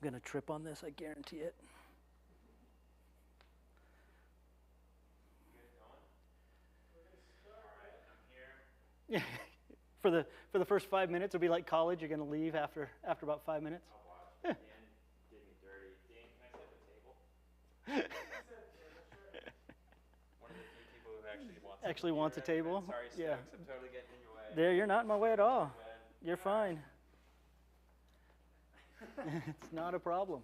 I'm going to trip on this, I guarantee it. Yeah. For the first 5 minutes, it'll be like college. You're going to leave after about 5 minutes. Oh, wow. Dan did me dirty. Dan, can I set the table? One of the few people who actually wants a table. Sorry, Stokes, yeah. I'm totally getting in your way. There, you're not in my way at all. You're fine. It's not a problem.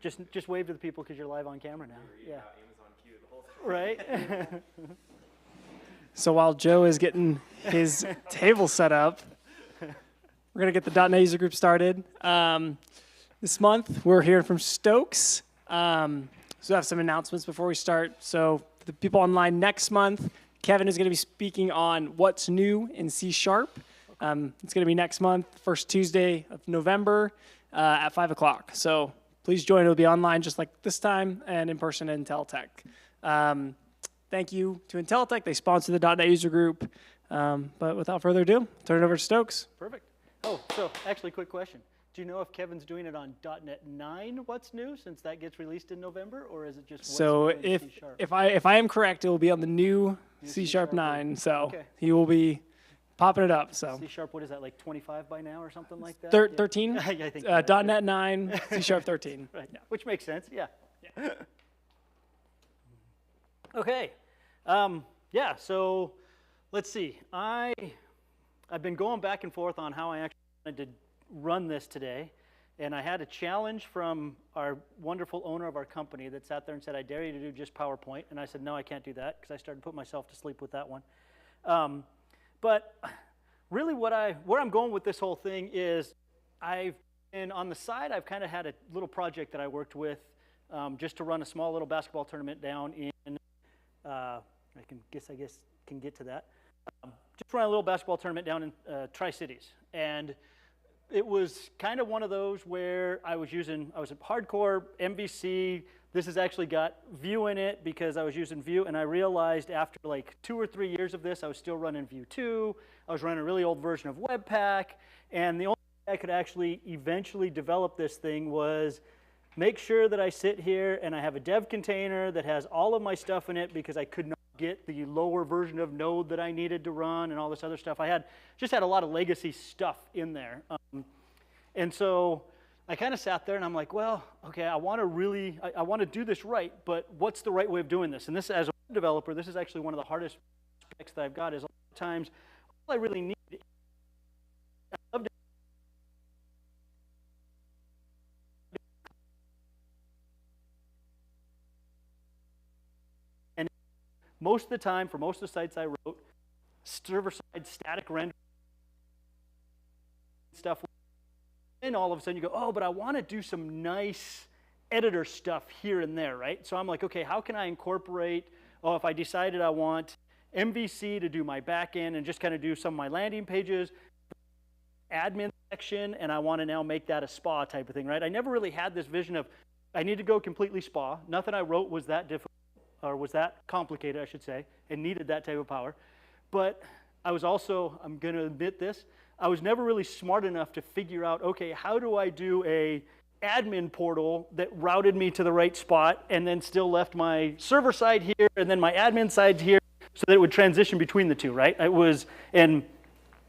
Just wave to the people because you're live on camera now. Yeah. Amazon Q the whole time. Right. So while Joe is getting his table set up, we're going to get the .NET User Group started. This month, we're hearing from Stokes. So we have some announcements before we start. So for the people online next month, Kevin is going to be speaking on what's new in C#. It's going to be next month, first Tuesday of November at 5 o'clock. So please join. It'll be online just like this time and in person at Inteltech. Thank you to Inteltech. They sponsor the .NET User Group. But without further ado, turn it over to Stokes. Perfect. Oh, so actually, quick question. Do you know if Kevin's doing it on .NET 9, what's new, since that gets released in November, or is it just what's So new in C#? if I am correct, it will be on the new C# 9. So okay. he will be popping it up. So C#, what is that, like 25 by now or something like that? 13? Yeah, I think .NET 9, C# 13. Right, yeah. Which makes sense, yeah. Okay, yeah, so let's see. I've been going back and forth on how I actually wanted to run this today, and I had a challenge from our wonderful owner of our company that sat there and said, I dare you to do just PowerPoint, and I said, no, I can't do that, because I started to put myself to sleep with that one. But really where I'm going with this whole thing is on the side, I've kind of had a little project that I worked with just to run a small little basketball tournament down in, I guess can get to that. Just run a little basketball tournament down in Tri-Cities. And it was kind of one of those where I was a hardcore MVC. This has actually got Vue in it because I was using Vue, and I realized after like 2 or 3 years of this, I was still running Vue 2. I was running a really old version of Webpack, and the only way I could actually eventually develop this thing was make sure that I sit here and I have a dev container that has all of my stuff in it because I could not get the lower version of Node that I needed to run and all this other stuff. I just had a lot of legacy stuff in there. And so I kind of sat there and I'm like, well, okay, I want to do this right, but what's the right way of doing this? And this, as a web developer, this is actually one of the hardest aspects that I've got is a lot of times all I really need most of the time, for most of the sites I wrote, server-side static render stuff. And all of a sudden you go, oh, but I want to do some nice editor stuff here and there, right? So I'm like, okay, how can I incorporate, if I decided I want MVC to do my back end and just kind of do some of my landing pages, admin section, and I want to now make that a SPA type of thing, right? I never really had this vision of, I need to go completely SPA. Nothing I wrote was that difficult. Or was that complicated, I should say, and needed that type of power. But I was also, I'm going to admit this, I was never really smart enough to figure out, okay, how do I do a admin portal that routed me to the right spot and then still left my server side here and then my admin side here so that it would transition between the two, right? And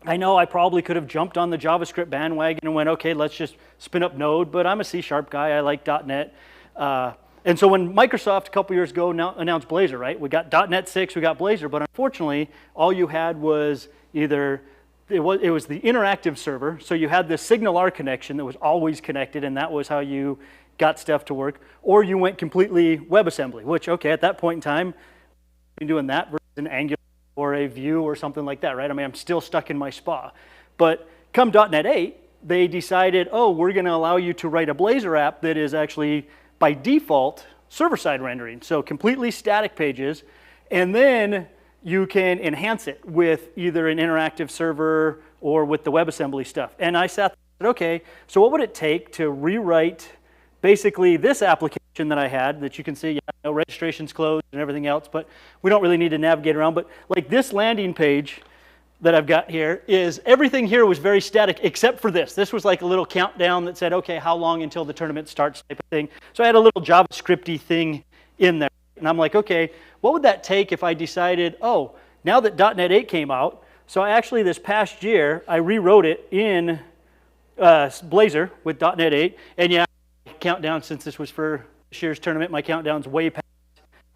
I know I probably could have jumped on the JavaScript bandwagon and went, okay, let's just spin up Node, but I'm a C# guy, I like .NET. And so when Microsoft a couple years ago announced Blazor, right? We got .NET 6, we got Blazor, but unfortunately, all you had was either, it was the interactive server, so you had this SignalR connection that was always connected, and that was how you got stuff to work, or you went completely WebAssembly, which, okay, at that point in time, you're doing that versus an Angular or a Vue or something like that, right? I mean, I'm still stuck in my SPA. But come .NET 8, they decided, oh, we're going to allow you to write a Blazor app that is actually by default, server-side rendering, so completely static pages, and then you can enhance it with either an interactive server or with the WebAssembly stuff. And I sat there and said, okay, so what would it take to rewrite basically this application that I had that you can see, registration's closed and everything else, but we don't really need to navigate around, but like this landing page, that I've got here is everything here was very static except for this. This was like a little countdown that said, okay, how long until the tournament starts type of thing. So I had a little JavaScript-y thing in there. And I'm like, okay, what would that take if I decided, oh, now that .NET 8 came out, so I actually this past year, I rewrote it in Blazor with .NET 8. And yeah, countdown, since this was for this year's tournament, my countdown's way past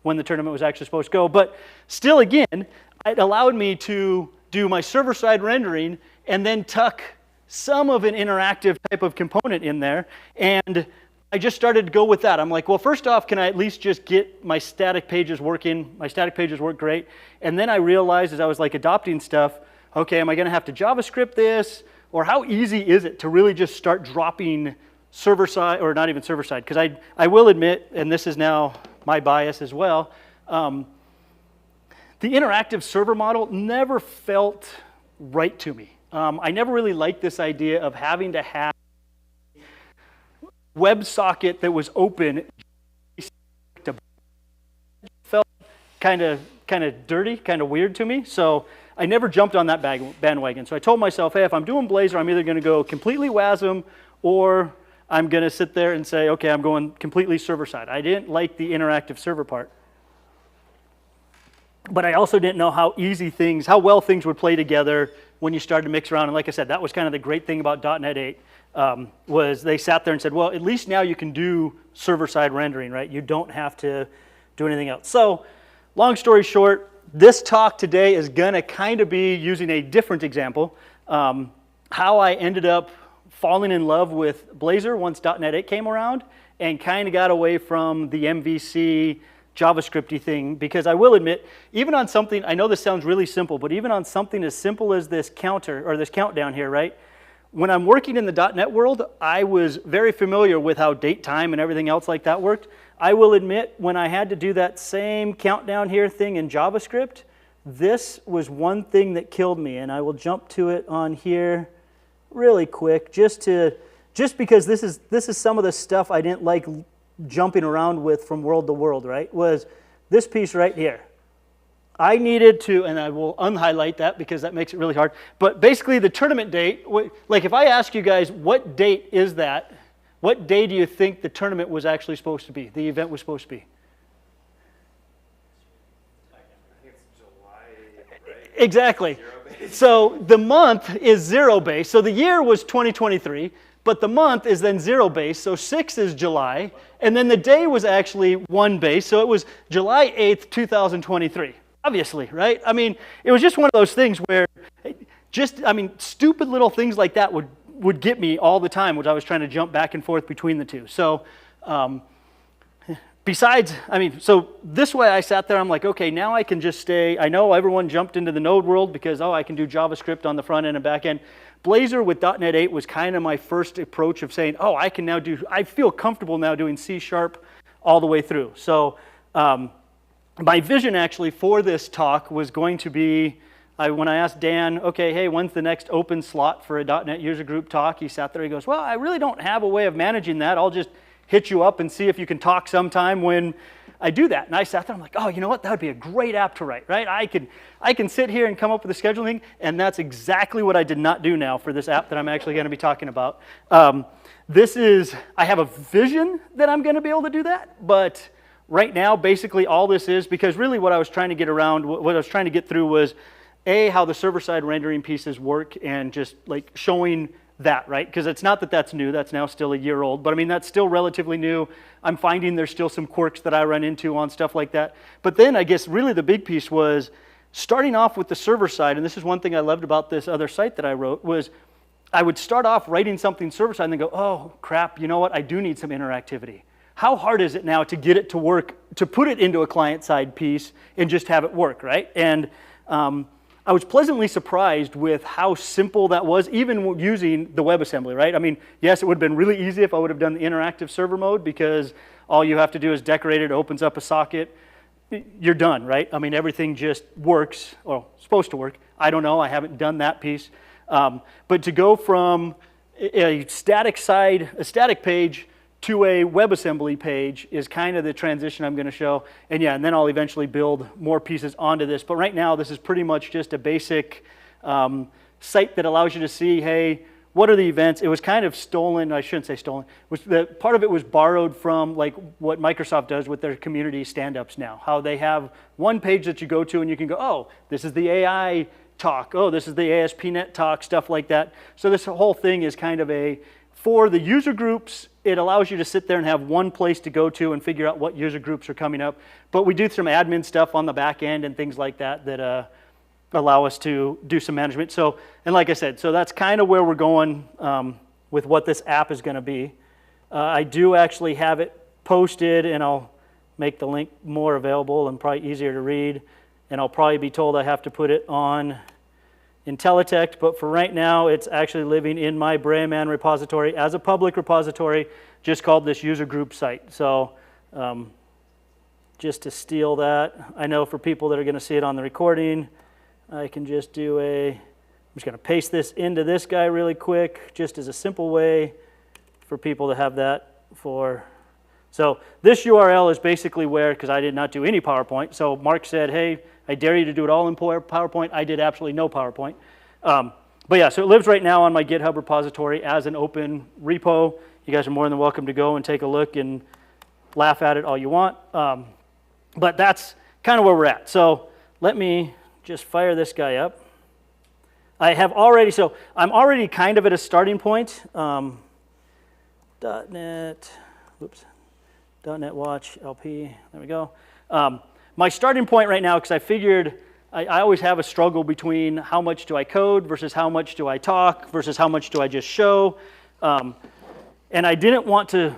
when the tournament was actually supposed to go. But still, again, it allowed me to do my server-side rendering and then tuck some of an interactive type of component in there. And I just started to go with that. I'm like, well, first off, can I at least just get my static pages working? My static pages work great. And then I realized as I was like adopting stuff, okay, am I going to have to JavaScript this? Or how easy is it to really just start dropping server-side, or not even server-side? Because I will admit, and this is now my bias as well, the interactive server model never felt right to me. I never really liked this idea of having to have a WebSocket that was open. It felt kind of dirty, kind of weird to me. So I never jumped on that bandwagon. So I told myself, hey, if I'm doing Blazor, I'm either going to go completely WASM or I'm going to sit there and say, okay, I'm going completely server-side. I didn't like the interactive server part. But I also didn't know how well things would play together when you started to mix around. And like I said, that was kind of the great thing about .NET 8, was they sat there and said, well, at least now you can do server-side rendering, right? You don't have to do anything else. So long story short, this talk today is going to kind of be using a different example, how I ended up falling in love with Blazor once .NET 8 came around and kind of got away from the MVC JavaScript-y thing, because I will admit, even on something, I know this sounds really simple, but even on something as simple as this counter, or this countdown here, right? When I'm working in the .NET world, I was very familiar with how date time and everything else like that worked. I will admit, when I had to do that same countdown here thing in JavaScript, this was one thing that killed me, and I will jump to it on here really quick, just because this is some of the stuff I didn't like jumping around with from world to world, right, was this piece right here. I needed to, and I will unhighlight that because that makes it really hard, but basically the tournament date, like if I ask you guys, what date is that? What day do you think the tournament was actually supposed to be, the event was supposed to be? I think it's July, right? Exactly. Zero-based. So the month is zero-based, so the year was 2023, but the month is then zero-based, so 6 is July, and then the day was actually 1-based, so it was July 8th, 2023. Obviously, right? I mean, it was just one of those things where stupid little things like that would get me all the time when I was trying to jump back and forth between the two. So so this way I sat there, I'm like, okay, now I can just stay. I know everyone jumped into the Node world because, I can do JavaScript on the front end and back end. Blazor with .NET 8 was kind of my first approach of saying, I feel comfortable now doing C# all the way through. So my vision actually for this talk was going to be, when I asked Dan, okay, hey, when's the next open slot for a .NET User Group talk? He sat there, he goes, well, I really don't have a way of managing that. I'll just hit you up and see if you can talk sometime when I do that. And I sat there, I'm like, oh, you know what? That would be a great app to write, right? I can sit here and come up with a scheduling, and that's exactly what I did not do now for this app that I'm actually going to be talking about. I have a vision that I'm going to be able to do that, but right now, basically all this is, because really what I was trying to get through was, how the server-side rendering pieces work and just like showing that, right? Because it's not that that's new, that's now still a year old, but I mean, that's still relatively new. I'm finding there's still some quirks that I run into on stuff like that. But then I guess really the big piece was starting off with the server side, and this is one thing I loved about this other site that I wrote, was I would start off writing something server-side and then go, oh crap, you know what, I do need some interactivity. How hard is it now to get it to work, to put it into a client-side piece and just have it work, right? And I was pleasantly surprised with how simple that was, even using the WebAssembly, right? I mean, yes, it would have been really easy if I would have done the interactive server mode, because all you have to do is decorate it, opens up a socket, you're done, right? I mean, everything just works, or supposed to work. I don't know, I haven't done that piece. But to go from a static page to a WebAssembly page is kind of the transition I'm going to show. And then I'll eventually build more pieces onto this. But right now, this is pretty much just a basic site that allows you to see, hey, what are the events? It was kind of stolen. I shouldn't say stolen. Part of it was borrowed from like what Microsoft does with their community stand-ups now. How they have one page that you go to and you can go, oh, this is the AI talk. Oh, this is the ASP.NET talk, stuff like that. So this whole thing is kind of for the user groups, it allows you to sit there and have one place to go to and figure out what user groups are coming up. But we do some admin stuff on the back end and things like that that allow us to do some management. So, and like I said, so that's kind of where we're going with what this app is going to be. I do actually have it posted, and I'll make the link more available and probably easier to read. And I'll probably be told I have to put it on IntelliTech, but for right now, it's actually living in my Brayman repository as a public repository, just called this user group site. So just to steal that, I know for people that are going to see it on the recording, I can just do I'm just going to paste this into this guy really quick, just as a simple way for people to have that so this URL is basically where, because I did not do any PowerPoint, so Mark said, hey, I dare you to do it all in PowerPoint. I did absolutely no PowerPoint. But yeah, so it lives right now on my GitHub repository as an open repo. You guys are more than welcome to go and take a look and laugh at it all you want. But that's kind of where we're at. So let me just fire this guy up. I'm already kind of at a starting point. .NET, oops, .NET Watch LP, there we go. My starting point right now, because I figured I always have a struggle between how much do I code versus how much do I talk versus how much do I just show. And I didn't want to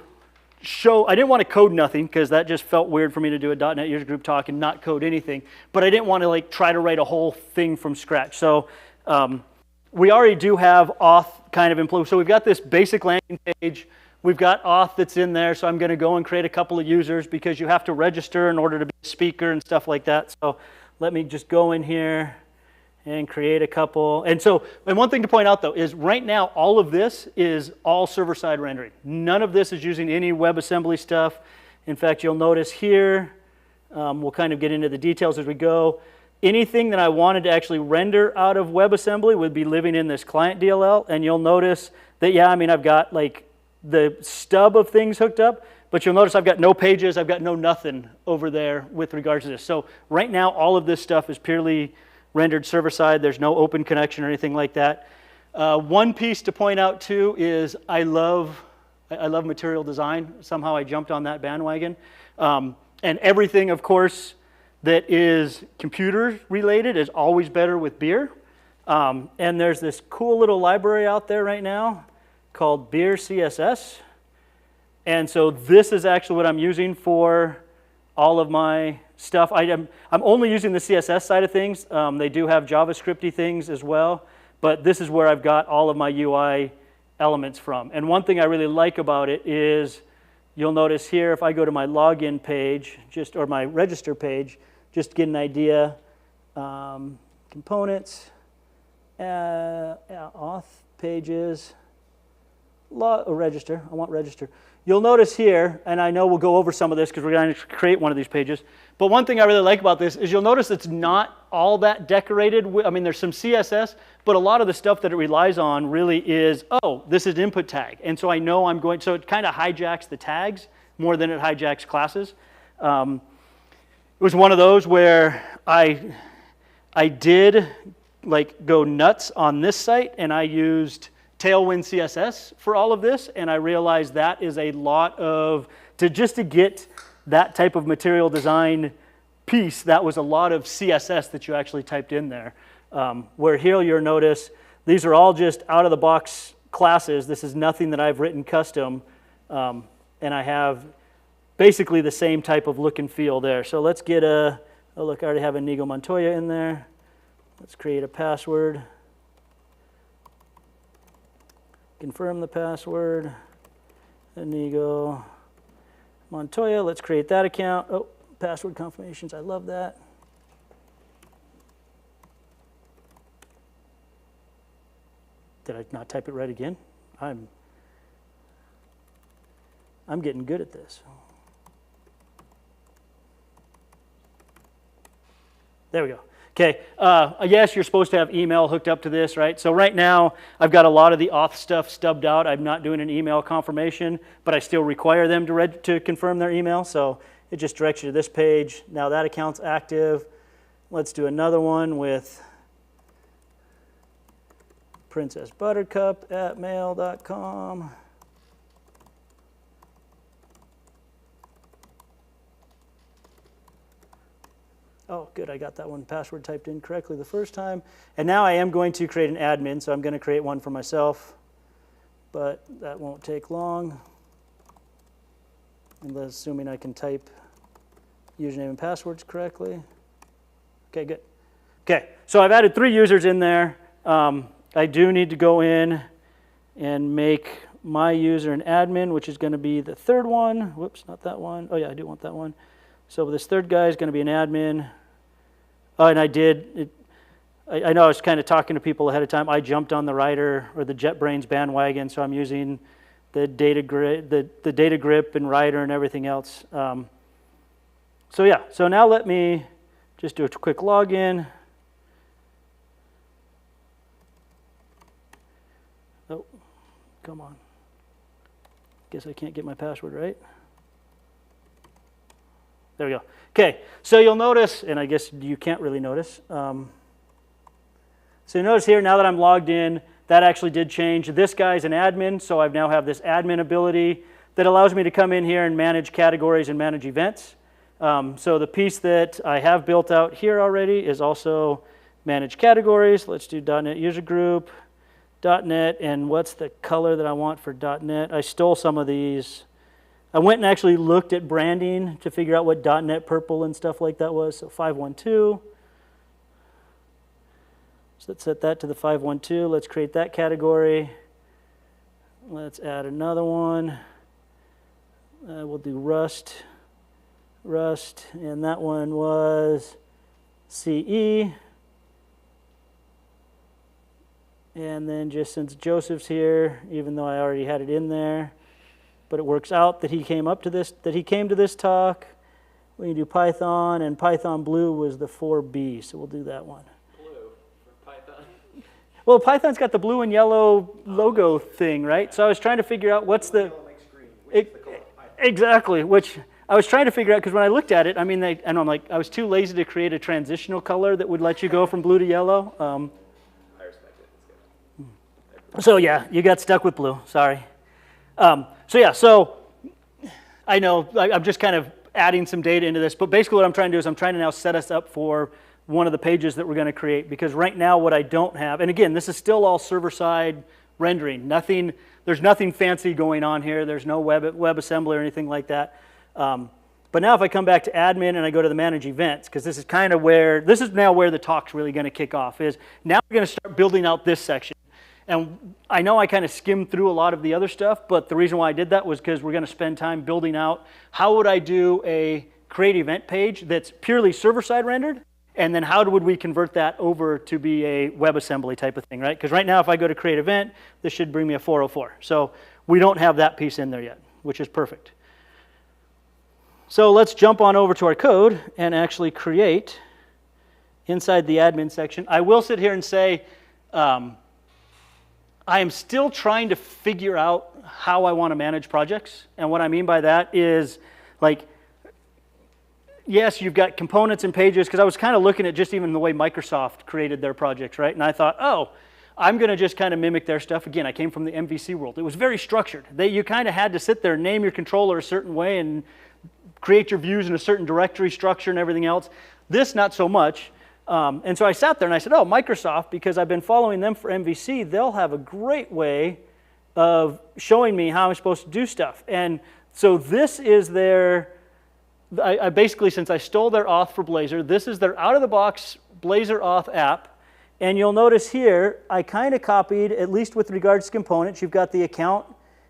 code nothing because that just felt weird for me to do a .NET User Group talk and not code anything. But I didn't want to like try to write a whole thing from scratch. So we already do have auth kind of employed. So we've got this basic landing page. We've got auth that's in there, so I'm going to go and create a couple of users because you have to register in order to be a speaker and stuff like that. So let me just go in here and create a couple. And one thing to point out, though, is right now all of this is all server-side rendering. None of this is using any WebAssembly stuff. In fact, you'll notice here, we'll kind of get into the details as we go. Anything that I wanted to actually render out of WebAssembly would be living in this client DLL. And you'll notice that, yeah, I mean, I've got like the stub of things hooked up, but you'll notice I've got no pages, I've got no nothing over there with regards to this. So right now, all of this stuff is purely rendered server-side. There's no open connection or anything like that. One piece to point out, too, is I love material design. Somehow I jumped on that bandwagon. And everything, of course, that is computer-related is always better with beer. And there's this cool little library out there right now called Beer CSS. And so this is actually what I'm using for all of my stuff. I'm only using the CSS side of things. They do have JavaScripty things as well, but this is where I've got all of my UI elements from. And one thing I really like about it is you'll notice here if I go to my login page, or my register page, just to get an idea, components, auth pages, register. I want register. You'll notice here, and I know we'll go over some of this because we're going to create one of these pages, but one thing I really like about this is you'll notice it's not all that decorated. I mean, there's some CSS, but a lot of the stuff that it relies on really is, oh, this is an input tag. And so I know I'm going, so it kind of hijacks the tags more than it hijacks classes. It was one of those where I did like go nuts on this site, and I used Tailwind CSS for all of this, and I realized that is a lot just to get that type of material design piece, that was a lot of CSS that you actually typed in there. Where here you'll notice these are all just out-of-the-box classes. This is nothing that I've written custom, and I have basically the same type of look and feel there. So let's get oh look, I already have Inigo Montoya in there. Let's create a password. Confirm the password, Inigo Montoya. Let's create that account. Oh, password confirmations, I love that. Did I not type it right again? I'm getting good at this. There we go. Okay, yes, you're supposed to have email hooked up to this, right? So right now, I've got a lot of the auth stuff stubbed out. I'm not doing an email confirmation, but I still require them to confirm their email. So it just directs you to this page. Now that account's active. Let's do another one with princessbuttercup@mail.com. Oh, good, I got that one password typed in correctly the first time. And now I am going to create an admin, so I'm going to create one for myself, but that won't take long. And assuming I can type username and passwords correctly. Okay, good. Okay, so I've added 3 users in there. I do need to go in and make my user an admin, which is going to be the 3rd one. Whoops, not that one. Oh yeah, I do want that one. So this 3rd guy is going to be an admin. Oh, and I know I was kind of talking to people ahead of time. I jumped on the Rider or the JetBrains bandwagon, so I'm using the data grip and Rider and everything else. So yeah, so now let me just do a quick login. Oh, come on. Guess I can't get my password right. There we go. Okay, so you'll notice, and I guess you can't really notice. So you notice here, now that I'm logged in, that actually did change. This guy's an admin, so I now have this admin ability that allows me to come in here and manage categories and manage events. So the piece that I have built out here already is also manage categories. Let's do .NET User Group, .NET, and what's the color that I want for .NET? I stole some of these. I went and actually looked at branding to figure out what .NET purple and stuff like that was. So 512. So let's set that to the 512. Let's create that category. Let's add another one. We'll do Rust, and that one was CE. And then just since Joseph's here, even though I already had it in there, but it works out that he came to this talk. We can do Python, and Python blue was the 4B, so we'll do that one. Blue for Python. Well, Python's got the blue and yellow logo thing, right? So I was trying to figure out what's the... Exactly, which I was trying to figure out, because when I looked at it, I mean, and I'm like, I was too lazy to create a transitional color that would let you go from blue to yellow. I respect it. It's good. So yeah, you got stuck with blue, sorry. So yeah, so I know I'm just kind of adding some data into this, but basically what I'm trying to do is I'm trying to now set us up for one of the pages that we're going to create, because right now what I don't have, and again, this is still all server-side rendering. There's nothing fancy going on here. There's no WebAssembly or anything like that. But now if I come back to admin and I go to the manage events, because this is now where the talk's really going to kick off, is now we're going to start building out this section. And I know I kind of skimmed through a lot of the other stuff, but the reason why I did that was because we're going to spend time building out how would I do a create event page that's purely server-side rendered, and then how would we convert that over to be a WebAssembly type of thing, right? Because right now if I go to create event, this should bring me a 404. So we don't have that piece in there yet, which is perfect. So let's jump on over to our code and actually create inside the admin section. I will sit here and say, I am still trying to figure out how I want to manage projects. And what I mean by that is, like, yes, you've got components and pages, because I was kind of looking at just even the way Microsoft created their projects, right? And I thought, oh, I'm going to just kind of mimic their stuff. Again, I came from the MVC world. It was very structured. You kind of had to sit there, name your controller a certain way, and create your views in a certain directory structure and everything else. This, not so much. And so I sat there and I said, oh, Microsoft, because I've been following them for MVC, they'll have a great way of showing me how I'm supposed to do stuff. And so this is their, I basically, since I stole their auth for Blazor, this is their out-of-the-box Blazor auth app. And you'll notice here, I kind of copied, at least with regards to components, you've got the account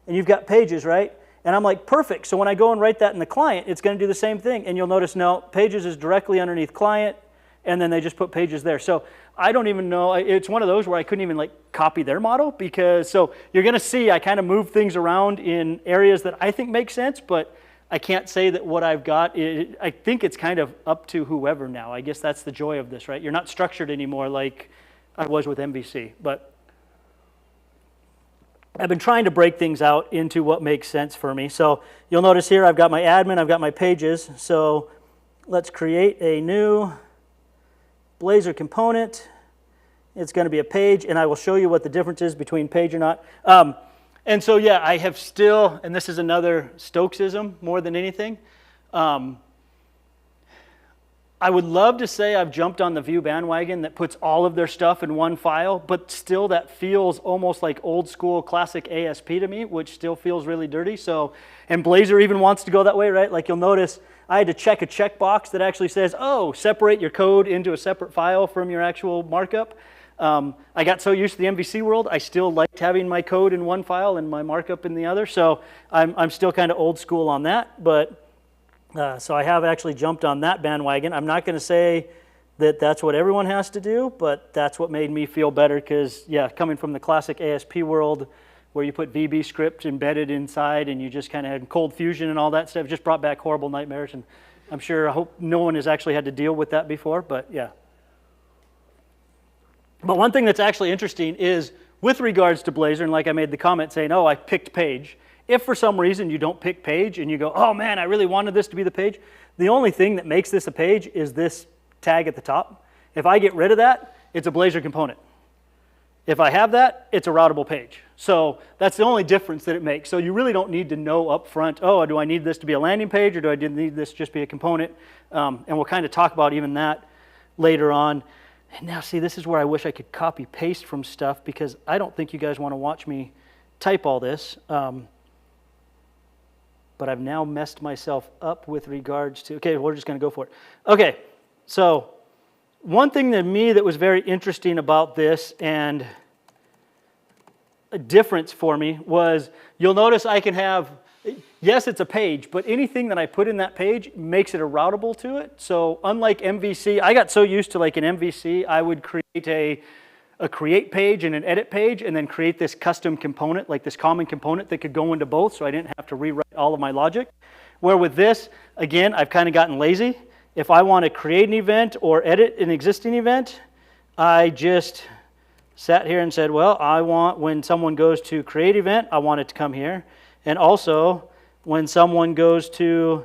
and you've got pages, right? And I'm like, perfect. So when I go and write that in the client, it's going to do the same thing. And you'll notice, no, pages is directly underneath client, and then they just put pages there. So I don't even know. It's one of those where I couldn't even like copy their model, because so you're going to see I kind of move things around in areas that I think make sense, but I can't say that what I've got, I think it's kind of up to whoever now. I guess that's the joy of this, right? You're not structured anymore like I was with MVC. But I've been trying to break things out into what makes sense for me. So you'll notice here I've got my admin, I've got my pages. So let's create a new Blazor component. It's going to be a page, and I will show you what the difference is between page or not. And so, yeah, I have still, and this is another Stokesism more than anything. I would love to say I've jumped on the Vue bandwagon that puts all of their stuff in one file, but still that feels almost like old school classic ASP to me, which still feels really dirty. So, and Blazor even wants to go that way, right? Like you'll notice I had to check a checkbox that actually says, oh, separate your code into a separate file from your actual markup. I got so used to the MVC world, I still liked having my code in one file and my markup in the other. So I'm still kind of old school on that. But so I have actually jumped on that bandwagon. I'm not going to say that that's what everyone has to do, but that's what made me feel better because, yeah, coming from the classic ASP world where you put VB script embedded inside and you just kind of had cold fusion and all that stuff, just brought back horrible nightmares. And I hope no one has actually had to deal with that before, but yeah. But one thing that's actually interesting is with regards to Blazor, and like I made the comment saying, oh, I picked page. If for some reason you don't pick page and you go, oh man, I really wanted this to be the page, the only thing that makes this a page is this tag at the top. If I get rid of that, it's a Blazor component. If I have that, it's a routable page. So that's the only difference that it makes. So you really don't need to know up front, oh, do I need this to be a landing page or do I need this to just be a component? And we'll kind of talk about even that later on. And now, see, this is where I wish I could copy paste from stuff because I don't think you guys want to watch me type all this. But I've now messed myself up with regards to, okay, we're just going to go for it. Okay, so one thing to me that was very interesting about this and a difference for me was you'll notice I can have, yes, it's a page, but anything that I put in that page makes it a routable to it. So unlike MVC, I got so used to like in MVC, I would create a create page and an edit page and then create this custom component, like this common component that could go into both so I didn't have to rewrite all of my logic. Where with this, again, I've kind of gotten lazy. If I want to create an event or edit an existing event, I just sat here and said, well, I want when someone goes to create event, I want it to come here. And also, when someone goes to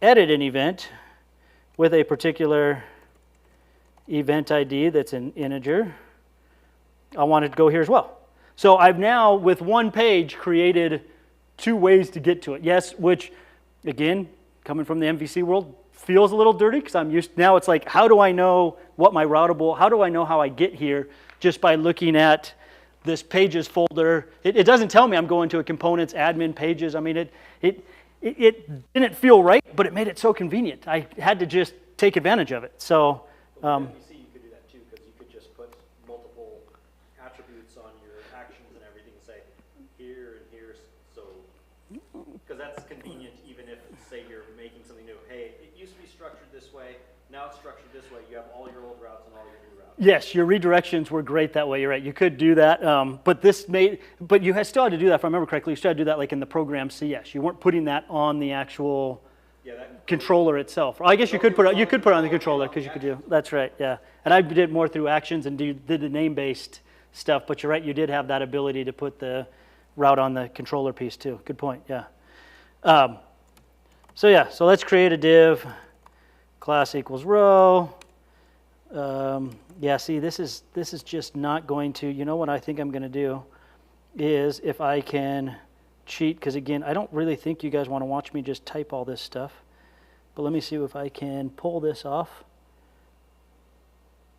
edit an event with a particular event ID that's an integer, I want it to go here as well. So I've now, with one page, created two ways to get to it. Yes, which, again, coming from the MVC world, feels a little dirty because I'm used, now it's like, how do I know what my routable, how do I know how I get here just by looking at this pages folder? It doesn't tell me I'm going to a components admin pages. I mean, it didn't feel right, but it made it so convenient. I had to just take advantage of it. So, With MVC, you could do that too, because you could just put multiple attributes on your actions and everything and say here and here. So, because that's convenient, even if, say, you're making something new. Hey, it used to be structured this way. Now it's structured this way. You have all your old routes and all your new routes. yes, your redirections were great that way. You're right. You could do that, but you still had to do that. If I remember correctly, you still had to do that like in the program CS. You weren't putting that on the actual controller itself. I guess you could put it on the controller because you could do. That's right. Yeah, and I did more through actions and did the name-based stuff. But you're right. You did have that ability to put the route on the controller piece too. Good point. Yeah. So yeah. So let's create a div. Class equals row. Yeah, see, this is just not going to, you know what I think I'm going to do is if I can cheat, because again, I don't really think you guys want to watch me just type all this stuff, but let me see if I can pull this off,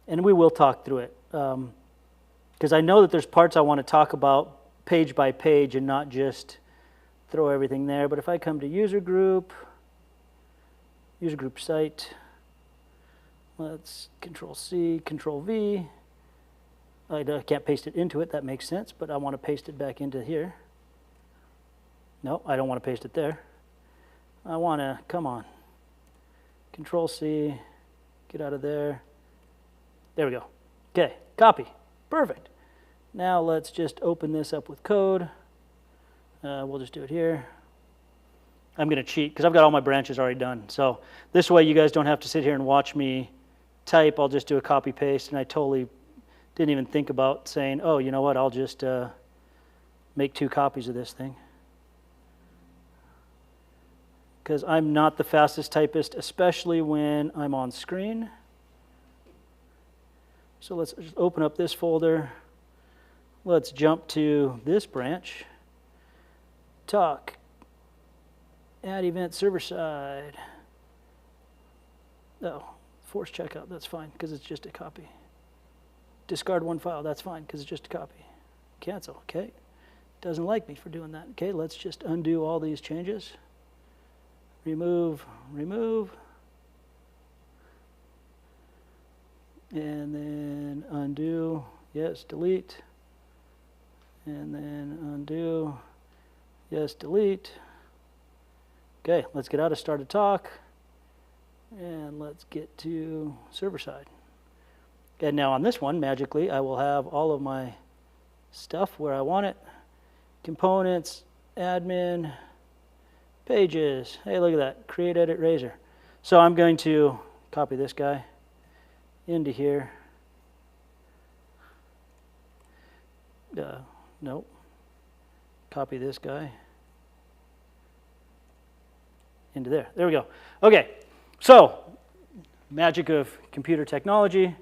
and we will talk through it, because I know that there's parts I want to talk about page by page and not just throw everything there. But if I come to user group site, let's Control C, Control V. I can't paste it into it, that makes sense, but I want to paste it back into here. No, I don't want to paste it there. I want to, come on. Control C, get out of there. There we go. Okay, copy. Perfect. Now let's just open this up with code. We'll just do it here. I'm going to cheat because I've got all my branches already done. So this way you guys don't have to sit here and watch me type. I'll just do a copy paste, and I totally didn't even think about saying, oh, you know what, I'll just make 2 copies of this thing. Because I'm not the fastest typist, especially when I'm on screen. So let's just open up this folder. Let's jump to this branch. Talk. Add event server side. Oh, force checkout, that's fine because it's just a copy. Discard 1 file, that's fine because it's just a copy. Cancel, okay. Doesn't like me for doing that. Okay, let's just undo all these changes. Remove, remove. And then undo, yes, delete. And then undo, yes, delete. Okay, let's get out of start a talk, and let's get to server side. And now on this one, magically, I will have all of my stuff where I want it. Components, admin, pages. Hey, look at that, create, edit, razor. So I'm going to copy this guy into here. Nope. Copy this guy into there. There we go. Okay, so magic of computer technology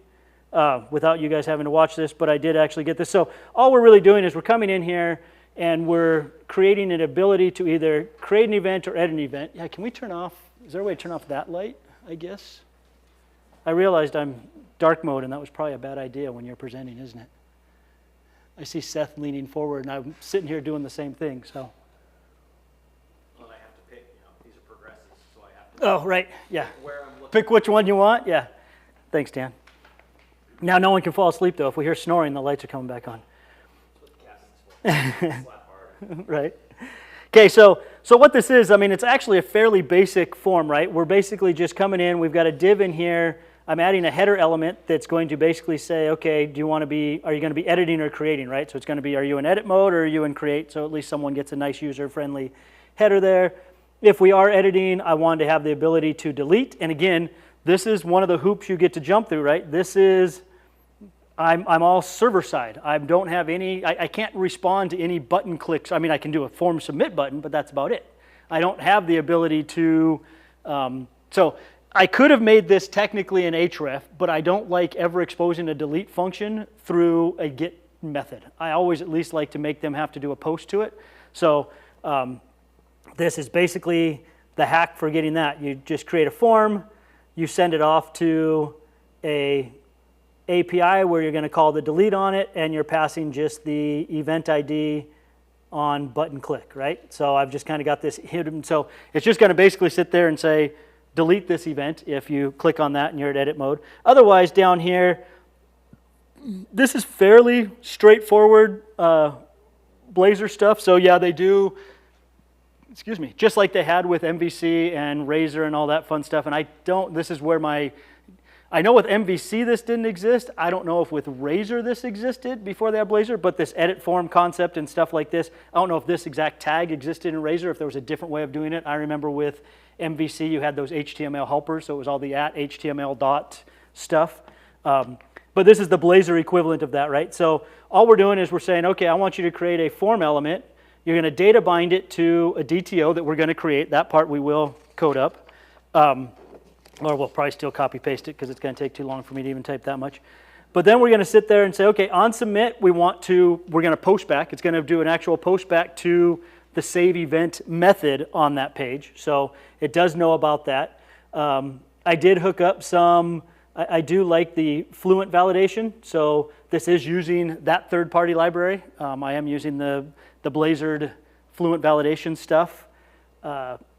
without you guys having to watch this, but I did actually get this. So all we're really doing is we're coming in here and we're creating an ability to either create an event or edit an event. Yeah, can we turn off, is there a way to turn off that light, I guess? I realized I'm dark mode, and that was probably a bad idea when you're presenting, isn't it? I see Seth leaning forward, and I'm sitting here doing the same thing, so. Well, I have to pick, these are progressives, so I have to Oh, right, yeah. pick where I'm looking. Pick which one you want, yeah. Thanks, Dan. Now no one can fall asleep, though. If we hear snoring, the lights are coming back on. Slap hard. Right. Okay, so what this is, I mean, it's actually a fairly basic form, right? We're basically just coming in, we've got a div in here. I'm adding a header element that's going to basically say, okay, are you going to be editing or creating, right? So it's going to be, are you in edit mode or are you in create? So at least someone gets a nice user-friendly header there. If we are editing, I wanted to have the ability to delete. And again, this is one of the hoops you get to jump through, right? This is, I'm all server side. I don't have any, I can't respond to any button clicks. I mean, I can do a form submit button, but that's about it. I don't have the ability to, so I could have made this technically an href, but I don't like ever exposing a delete function through a get method. I always at least like to make them have to do a post to it. So this is basically the hack for getting that. You just create a form, you send it off to a API where you're going to call the delete on it, and you're passing just the event ID on button click, right? So I've just kind of got this hidden. So it's just going to basically sit there and say, delete this event if you click on that and you're at edit mode. Otherwise, down here, this is fairly straightforward Blazor stuff. So yeah, they do, excuse me, just like they had with MVC and Razor and all that fun stuff. And this is where I know with MVC this didn't exist. I don't know if with Razor this existed before they had Blazor, but this edit form concept and stuff like this, I don't know if this exact tag existed in Razor, if there was a different way of doing it. I remember with MVC you had those HTML helpers, so it was all the @HTML dot stuff. But this is the Blazor equivalent of that, right? So all we're doing is we're saying, okay, I want you to create a form element. You're going to data bind it to a DTO that we're going to create. That part we will code up. Or we'll probably still copy paste it because it's going to take too long for me to even type that much. But then we're going to sit there and say, okay, on submit, we're going to post back. It's going to do an actual post back to the save event method on that page. So it does know about that. I did hook up some, I do like the Fluent validation. So this is using that third-party library. I am using the Blazor Fluent validation stuff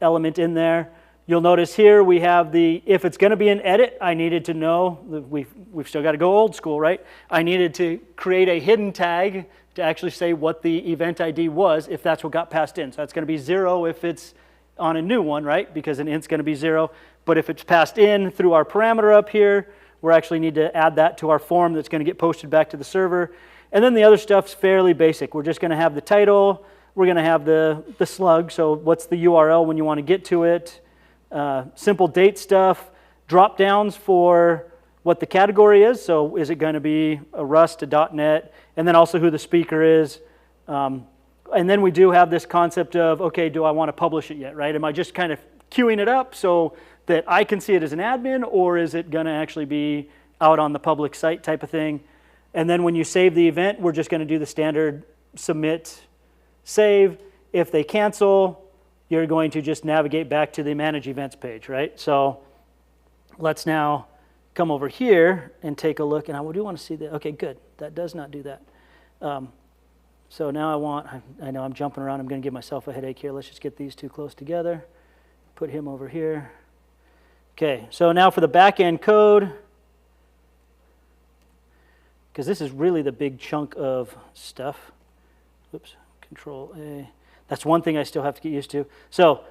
element in there. You'll notice here we have if it's going to be an edit, I needed to know, we've still got to go old school, right? I needed to create a hidden tag to actually say what the event ID was if that's what got passed in. So that's going to be 0 if it's on a new one, right? Because an int's going to be 0. But if it's passed in through our parameter up here, we actually need to add that to our form that's going to get posted back to the server. And then the other stuff's fairly basic. We're just going to have the title. we're going to have the slug. So what's the URL when you want to get to it? Simple date stuff, drop downs for what the category is. So is it going to be a Rust, a .NET, and then also who the speaker is. And then we do have this concept of, okay, do I want to publish it yet, right? Am I just kind of queuing it up so that I can see it as an admin, or is it going to actually be out on the public site type of thing? And then when you save the event, we're just going to do the standard submit, save. If they cancel, you're going to just navigate back to the manage events page, right? So let's now come over here and take a look. And I do want to see that. Okay, good. That does not do that. So now I know I'm jumping around. I'm going to give myself a headache here. Let's just get these two close together. Put him over here. Okay, so now for the back-end code, because this is really the big chunk of stuff. Oops, Control A. That's one thing I still have to get used to. So,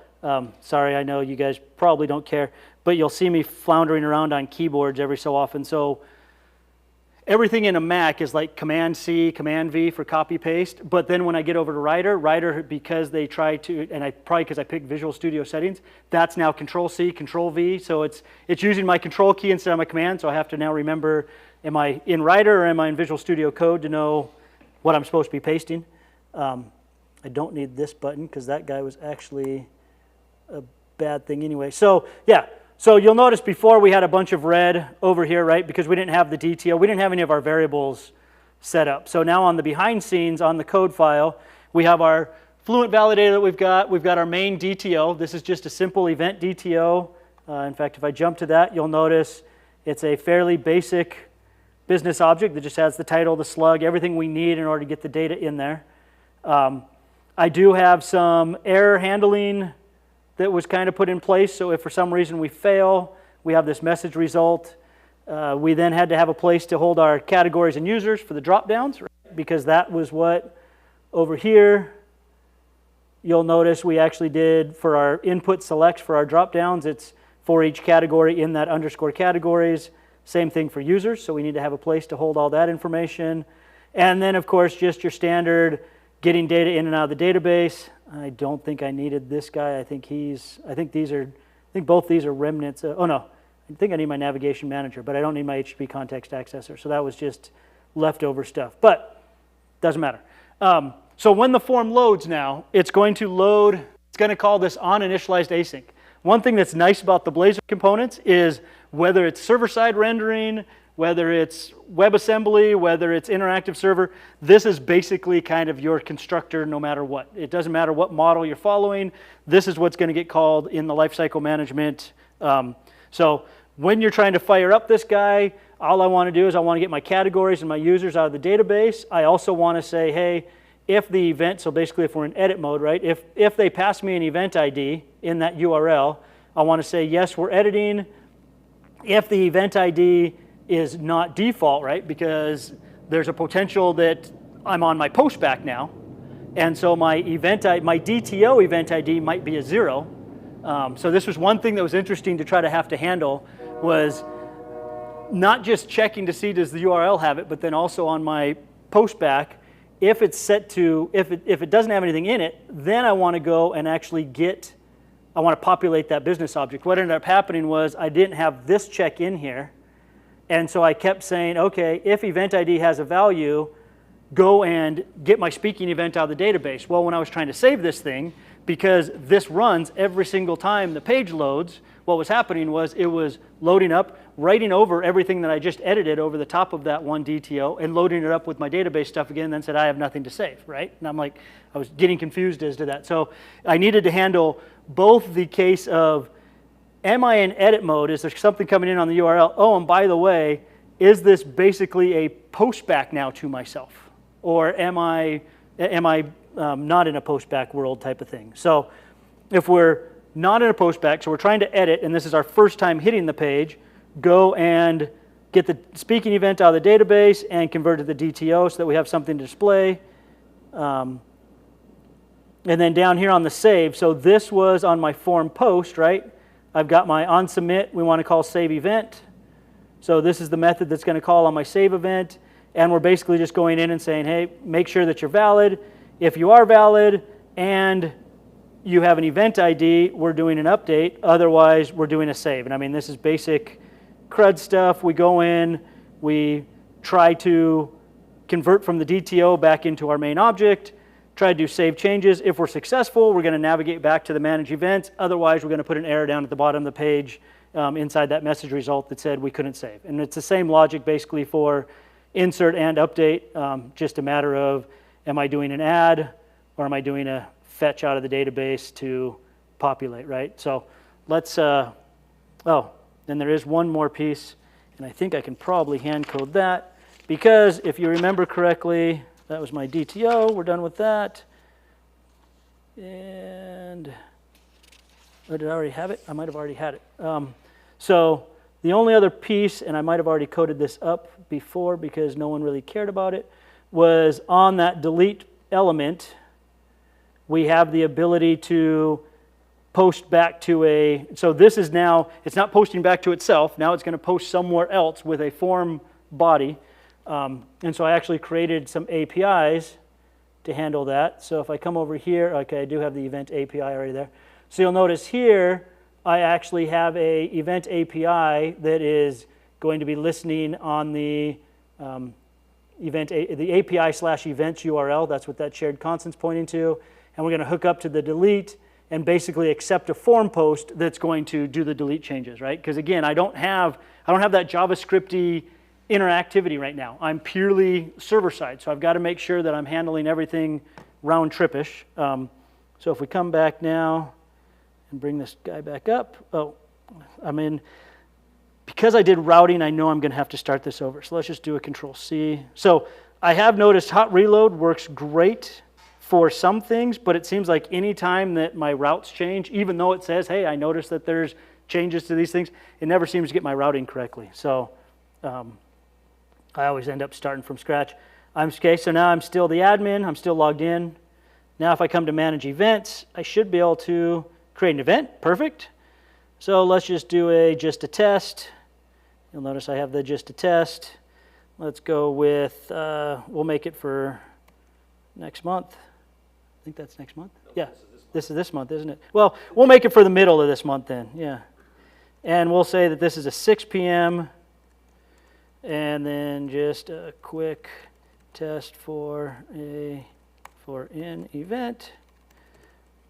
sorry, I know you guys probably don't care, but you'll see me floundering around on keyboards every so often. So everything in a Mac is like Command-C, Command-V for copy-paste, but then when I get over to Writer, because they try to, and probably because I picked Visual Studio settings, that's now Control-C, Control-V, so it's using my Control key instead of my Command, so I have to now remember, am I in Writer or am I in Visual Studio Code to know what I'm supposed to be pasting. I don't need this button because that guy was actually a bad thing anyway. So, yeah. So you'll notice before we had a bunch of red over here, right? Because we didn't have the DTO. We didn't have any of our variables set up. So now on the behind scenes, on the code file, we have our Fluent validator that we've got. We've got our main DTO. This is just a simple event DTO. In fact, if I jump to that, you'll notice it's a fairly basic business object that just has the title, the slug, everything we need in order to get the data in there. I do have some error handling that was kind of put in place, so if for some reason we fail, we have this message result. We then had to have a place to hold our categories and users for the drop-downs, right? Because that was what, over here, you'll notice we actually did for our input selects for our drop-downs. It's for each category in that underscore categories. Same thing for users, so we need to have a place to hold all that information. And then, of course, just your standard getting data in and out of the database. I don't think I needed this guy. I think both these are remnants. Oh no, I think I need my navigation manager, but I don't need my HTTP context accessor. So that was just leftover stuff, but doesn't matter. So when the form loads now, it's going to load, it's going to call this onInitialized async. One thing that's nice about the Blazor components is whether it's server-side rendering, whether it's WebAssembly, whether it's interactive server, this is basically kind of your constructor no matter what. It doesn't matter what model you're following. This is what's going to get called in the lifecycle management. So when you're trying to fire up this guy, all I want to do is I want to get my categories and my users out of the database. I also want to say, hey, if the event, so basically if we're in edit mode, right? If they pass me an event ID in that URL, I want to say, yes, we're editing. If the event ID is not default, right? Because there's a potential that I'm on my postback now, and so my DTO event ID might be a 0. So this was one thing that was interesting to try to have to handle, was not just checking to see does the URL have it, but then also on my postback, if it's set to, if it doesn't have anything in it, then I want to go and actually I want to populate that business object. What ended up happening was I didn't have this check in here. And so I kept saying, okay, if event ID has a value, go and get my speaking event out of the database. Well, when I was trying to save this thing, because this runs every single time the page loads, what was happening was it was loading up, writing over everything that I just edited over the top of that one DTO and loading it up with my database stuff again, and then said, I have nothing to save, right? And I'm like, I was getting confused as to that. So I needed to handle both the case of, am I in edit mode? Is there something coming in on the URL? Oh, and by the way, is this basically a postback now to myself? Or am I not in a postback world type of thing? So if we're not in a postback, so we're trying to edit, and this is our first time hitting the page, go and get the speaking event out of the database and convert it to the DTO so that we have something to display. And then down here on the save, so this was on my form post, right? I've got my onSubmit, we want to call save event. So this is the method that's going to call on my save event. And we're basically just going in and saying, hey, make sure that you're valid. If you are valid, and you have an event ID, we're doing an update. Otherwise, we're doing a save. And I mean, this is basic CRUD stuff. We go in, we try to convert from the DTO back into our main object, try to do save changes. If we're successful, we're going to navigate back to the manage events. Otherwise, we're going to put an error down at the bottom of the page inside that message result that said we couldn't save. And it's the same logic basically for insert and update, just a matter of am I doing an add or am I doing a fetch out of the database to populate, right? So let's, oh, then there is one more piece, and I think I can probably hand code that because if you remember correctly, that was my DTO. We're done with that. And oh, did I already have it? I might have already had it. So the only other piece, and I might have already coded this up before because no one really cared about it, was on that delete element, we have the ability to post back to a, so this is now, it's not posting back to itself. Now it's going to post somewhere else with a form body. And so I actually created some APIs to handle that. So if I come over here, okay, I do have the event API already there. So you'll notice here, I actually have a event API that is going to be listening on the the API/events URL. That's what that shared constant's pointing to. And we're going to hook up to the delete and basically accept a form post that's going to do the delete changes, right? Because again, I don't have that JavaScripty interactivity right now. I'm purely server side, so I've got to make sure that I'm handling everything round tripish. So if we come back now and bring this guy back up, oh, I'm in. Because I did routing, I know I'm going to have to start this over. So let's just do a Control-C. So I have noticed hot reload works great for some things, but it seems like any time that my routes change, even though it says, hey, I noticed that there's changes to these things, it never seems to get my routing correctly. So I always end up starting from scratch. Okay, so now I'm still the admin. I'm still logged in. Now if I come to manage events, I should be able to create an event. Perfect. So let's just do just a test. You'll notice I have the just a test. Let's go with, we'll make it for next month. I think that's next month? No, yeah, this is this month, isn't it? Well, we'll make it for the middle of this month then, yeah. And we'll say that this is a 6 p.m. and then just a quick test for in event.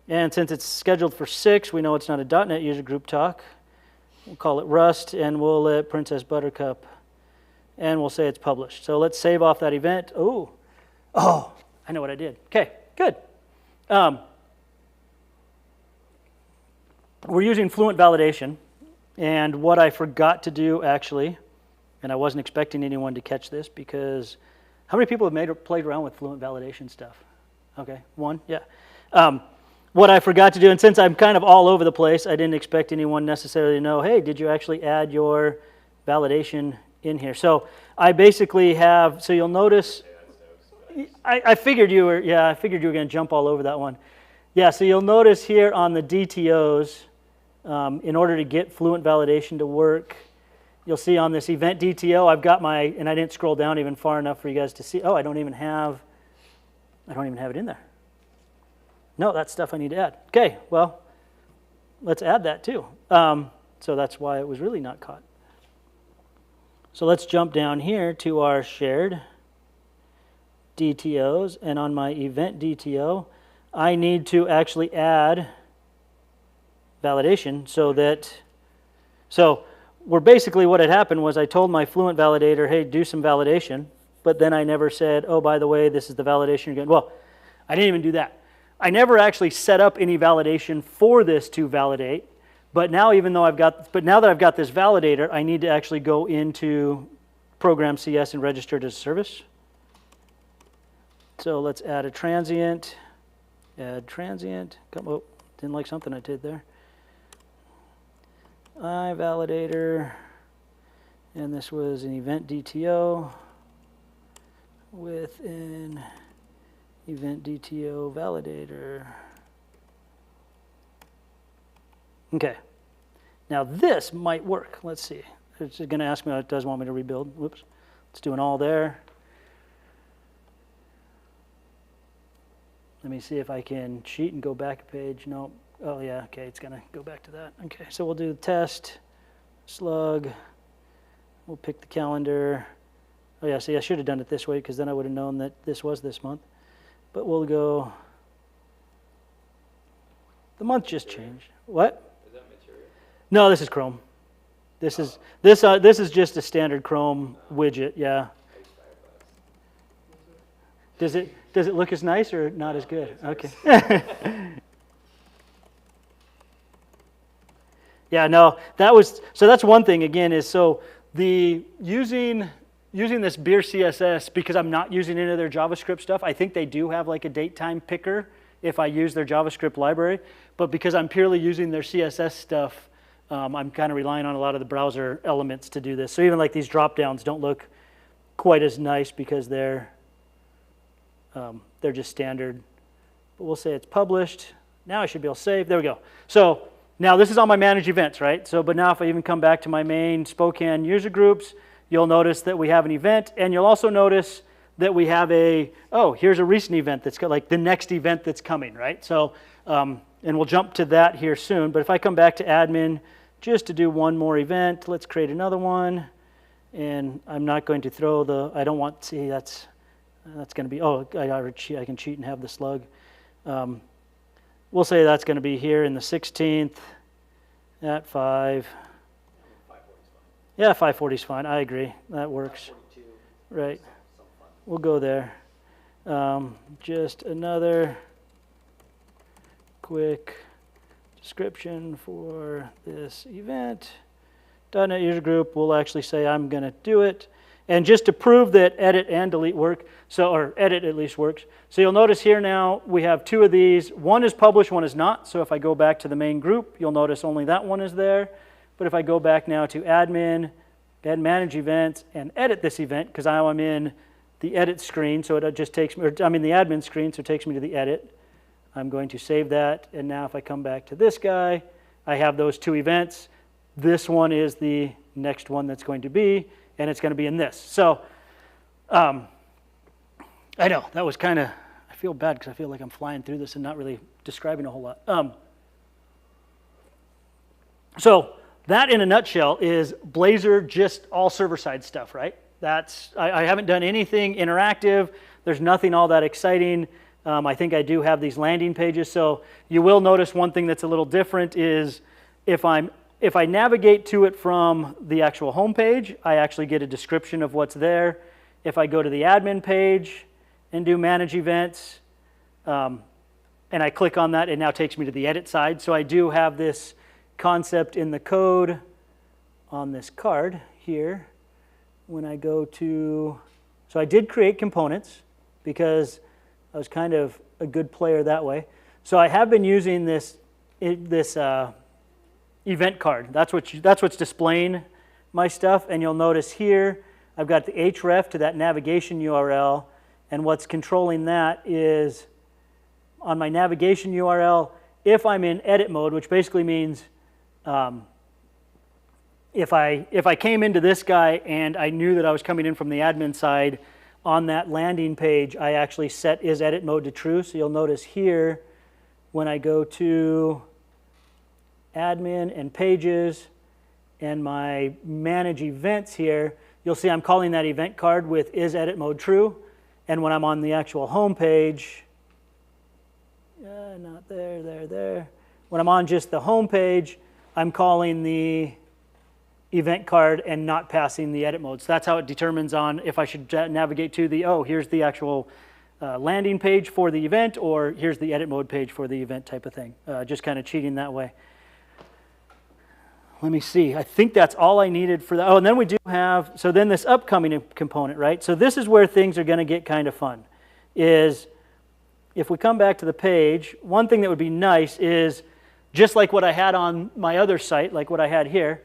And since it's scheduled for 6, we know it's not a .NET User Group talk. We'll call it Rust, and we'll let Princess Buttercup, and we'll say it's published. So let's save off that event. Oh, I know what I did. Okay, good. We're using Fluent Validation, and what I forgot to do actually, and I wasn't expecting anyone to catch this because how many people have played around with Fluent Validation stuff? Okay, one, yeah. What I forgot to do, and since I'm kind of all over the place, I didn't expect anyone necessarily to know, hey, did you actually add your validation in here? So I basically have, so you'll notice, I figured you were going to jump all over that one. Yeah, so you'll notice here on the DTOs, in order to get Fluent Validation to work, you'll see on this event DTO, I've got my, and I didn't scroll down even far enough for you guys to see, I don't even have it in there. No, that's stuff I need to add. Okay, well, let's add that too. So that's why it was really not caught. So let's jump down here to our shared DTOs, and on my event DTO, I need to actually add validation so we're basically what had happened was I told my Fluent validator, hey, do some validation, but then I never said, oh, by the way, this is the validation you're getting. Well, I didn't even do that. I never actually set up any validation for this to validate, but now now that I've got this validator, I need to actually go into Program CS and register it as a service. So let's add a transient, add transient. Oh, didn't like something I did there. iValidator, and this was an event DTO with an event DTO validator. Okay, now this might work. Let's see. It's going to ask me, it does want me to rebuild. Whoops. Let's do an all there. Let me see if I can cheat and go back a page. No. Oh, yeah, okay, it's going to go back to that. Okay, so we'll do the test, slug. We'll pick the calendar. Oh, yeah, see, I should have done it this way because then I would have known that this was this month. But we'll go, the month just changed. What? Is that material? No, this is Chrome. This is just a standard Chrome widget, yeah. Does it look as nice or not as good? Okay. Yeah, no, that's one thing again is so the using this beer CSS because I'm not using any of their JavaScript stuff. I think they do have like a date time picker if I use their JavaScript library, but because I'm purely using their CSS stuff, I'm kind of relying on a lot of the browser elements to do this. So even like these drop downs don't look quite as nice because they're just standard. But we'll say it's published. Now I should be able to save. There we go. So now this is on my manage events, right? So, but now if I even come back to my main Spokane user groups, you'll notice that we have an event, and you'll also notice that we have here's a recent event that's got like the next event that's coming, right? So, and we'll jump to that here soon. But if I come back to admin just to do one more event, let's create another one. And I'm not going to throw I don't want, see, that's going to be, I can cheat and have the slug. We'll say that's going to be here in the 16th at 5. 540 is fine. Yeah, 540 is fine. I agree. That works. 542. Right. Some fun. We'll go there. Just another quick description for this event. .NET User Group, we'll actually say I'm going to do it. And just to prove that edit and delete work, or edit at least works. So you'll notice here now we have two of these. One is published, one is not. So if I go back to the main group, you'll notice only that one is there. But if I go back now to admin, and manage events, and edit this event, because now I'm in the edit screen, so it just takes me, or I'm in the admin screen, so it takes me to the edit. I'm going to save that. And now if I come back to this guy, I have those two events. This one is the next one that's going to be, and it's going to be in this. So I know, that was kind of, I feel bad because I feel like I'm flying through this and not really describing a whole lot. So that in a nutshell is Blazor, just all server-side stuff, right? I haven't done anything interactive. There's nothing all that exciting. I think I do have these landing pages. So you will notice one thing that's a little different is if I navigate to it from the actual home page, I actually get a description of what's there. If I go to the admin page and do manage events, and I click on that, it now takes me to the edit side. So I do have this concept in the code on this card here. When I go to, so I did create components because I was kind of a good player that way. So I have been using this event card. That's what's displaying my stuff. And you'll notice here I've got the href to that navigation URL, and what's controlling that is on my navigation URL, if I'm in edit mode, which basically means if I came into this guy and I knew that I was coming in from the admin side, on that landing page, I actually set is edit mode to true. So you'll notice here when I go to admin and pages and my manage events here, you'll see I'm calling that event card with is edit mode true. And when I'm on the actual home page, not there. When I'm on just the home page, I'm calling the event card and not passing the edit mode. So that's how it determines on if I should navigate to the, here's the actual landing page for the event, or here's the edit mode page for the event type of thing. Just kind of cheating that way. Let me see. I think that's all I needed for that. Oh, and then we do have, so then this upcoming component, right? So this is where things are going to get kind of fun, is if we come back to the page, one thing that would be nice is just like what I had on my other site, like what I had here,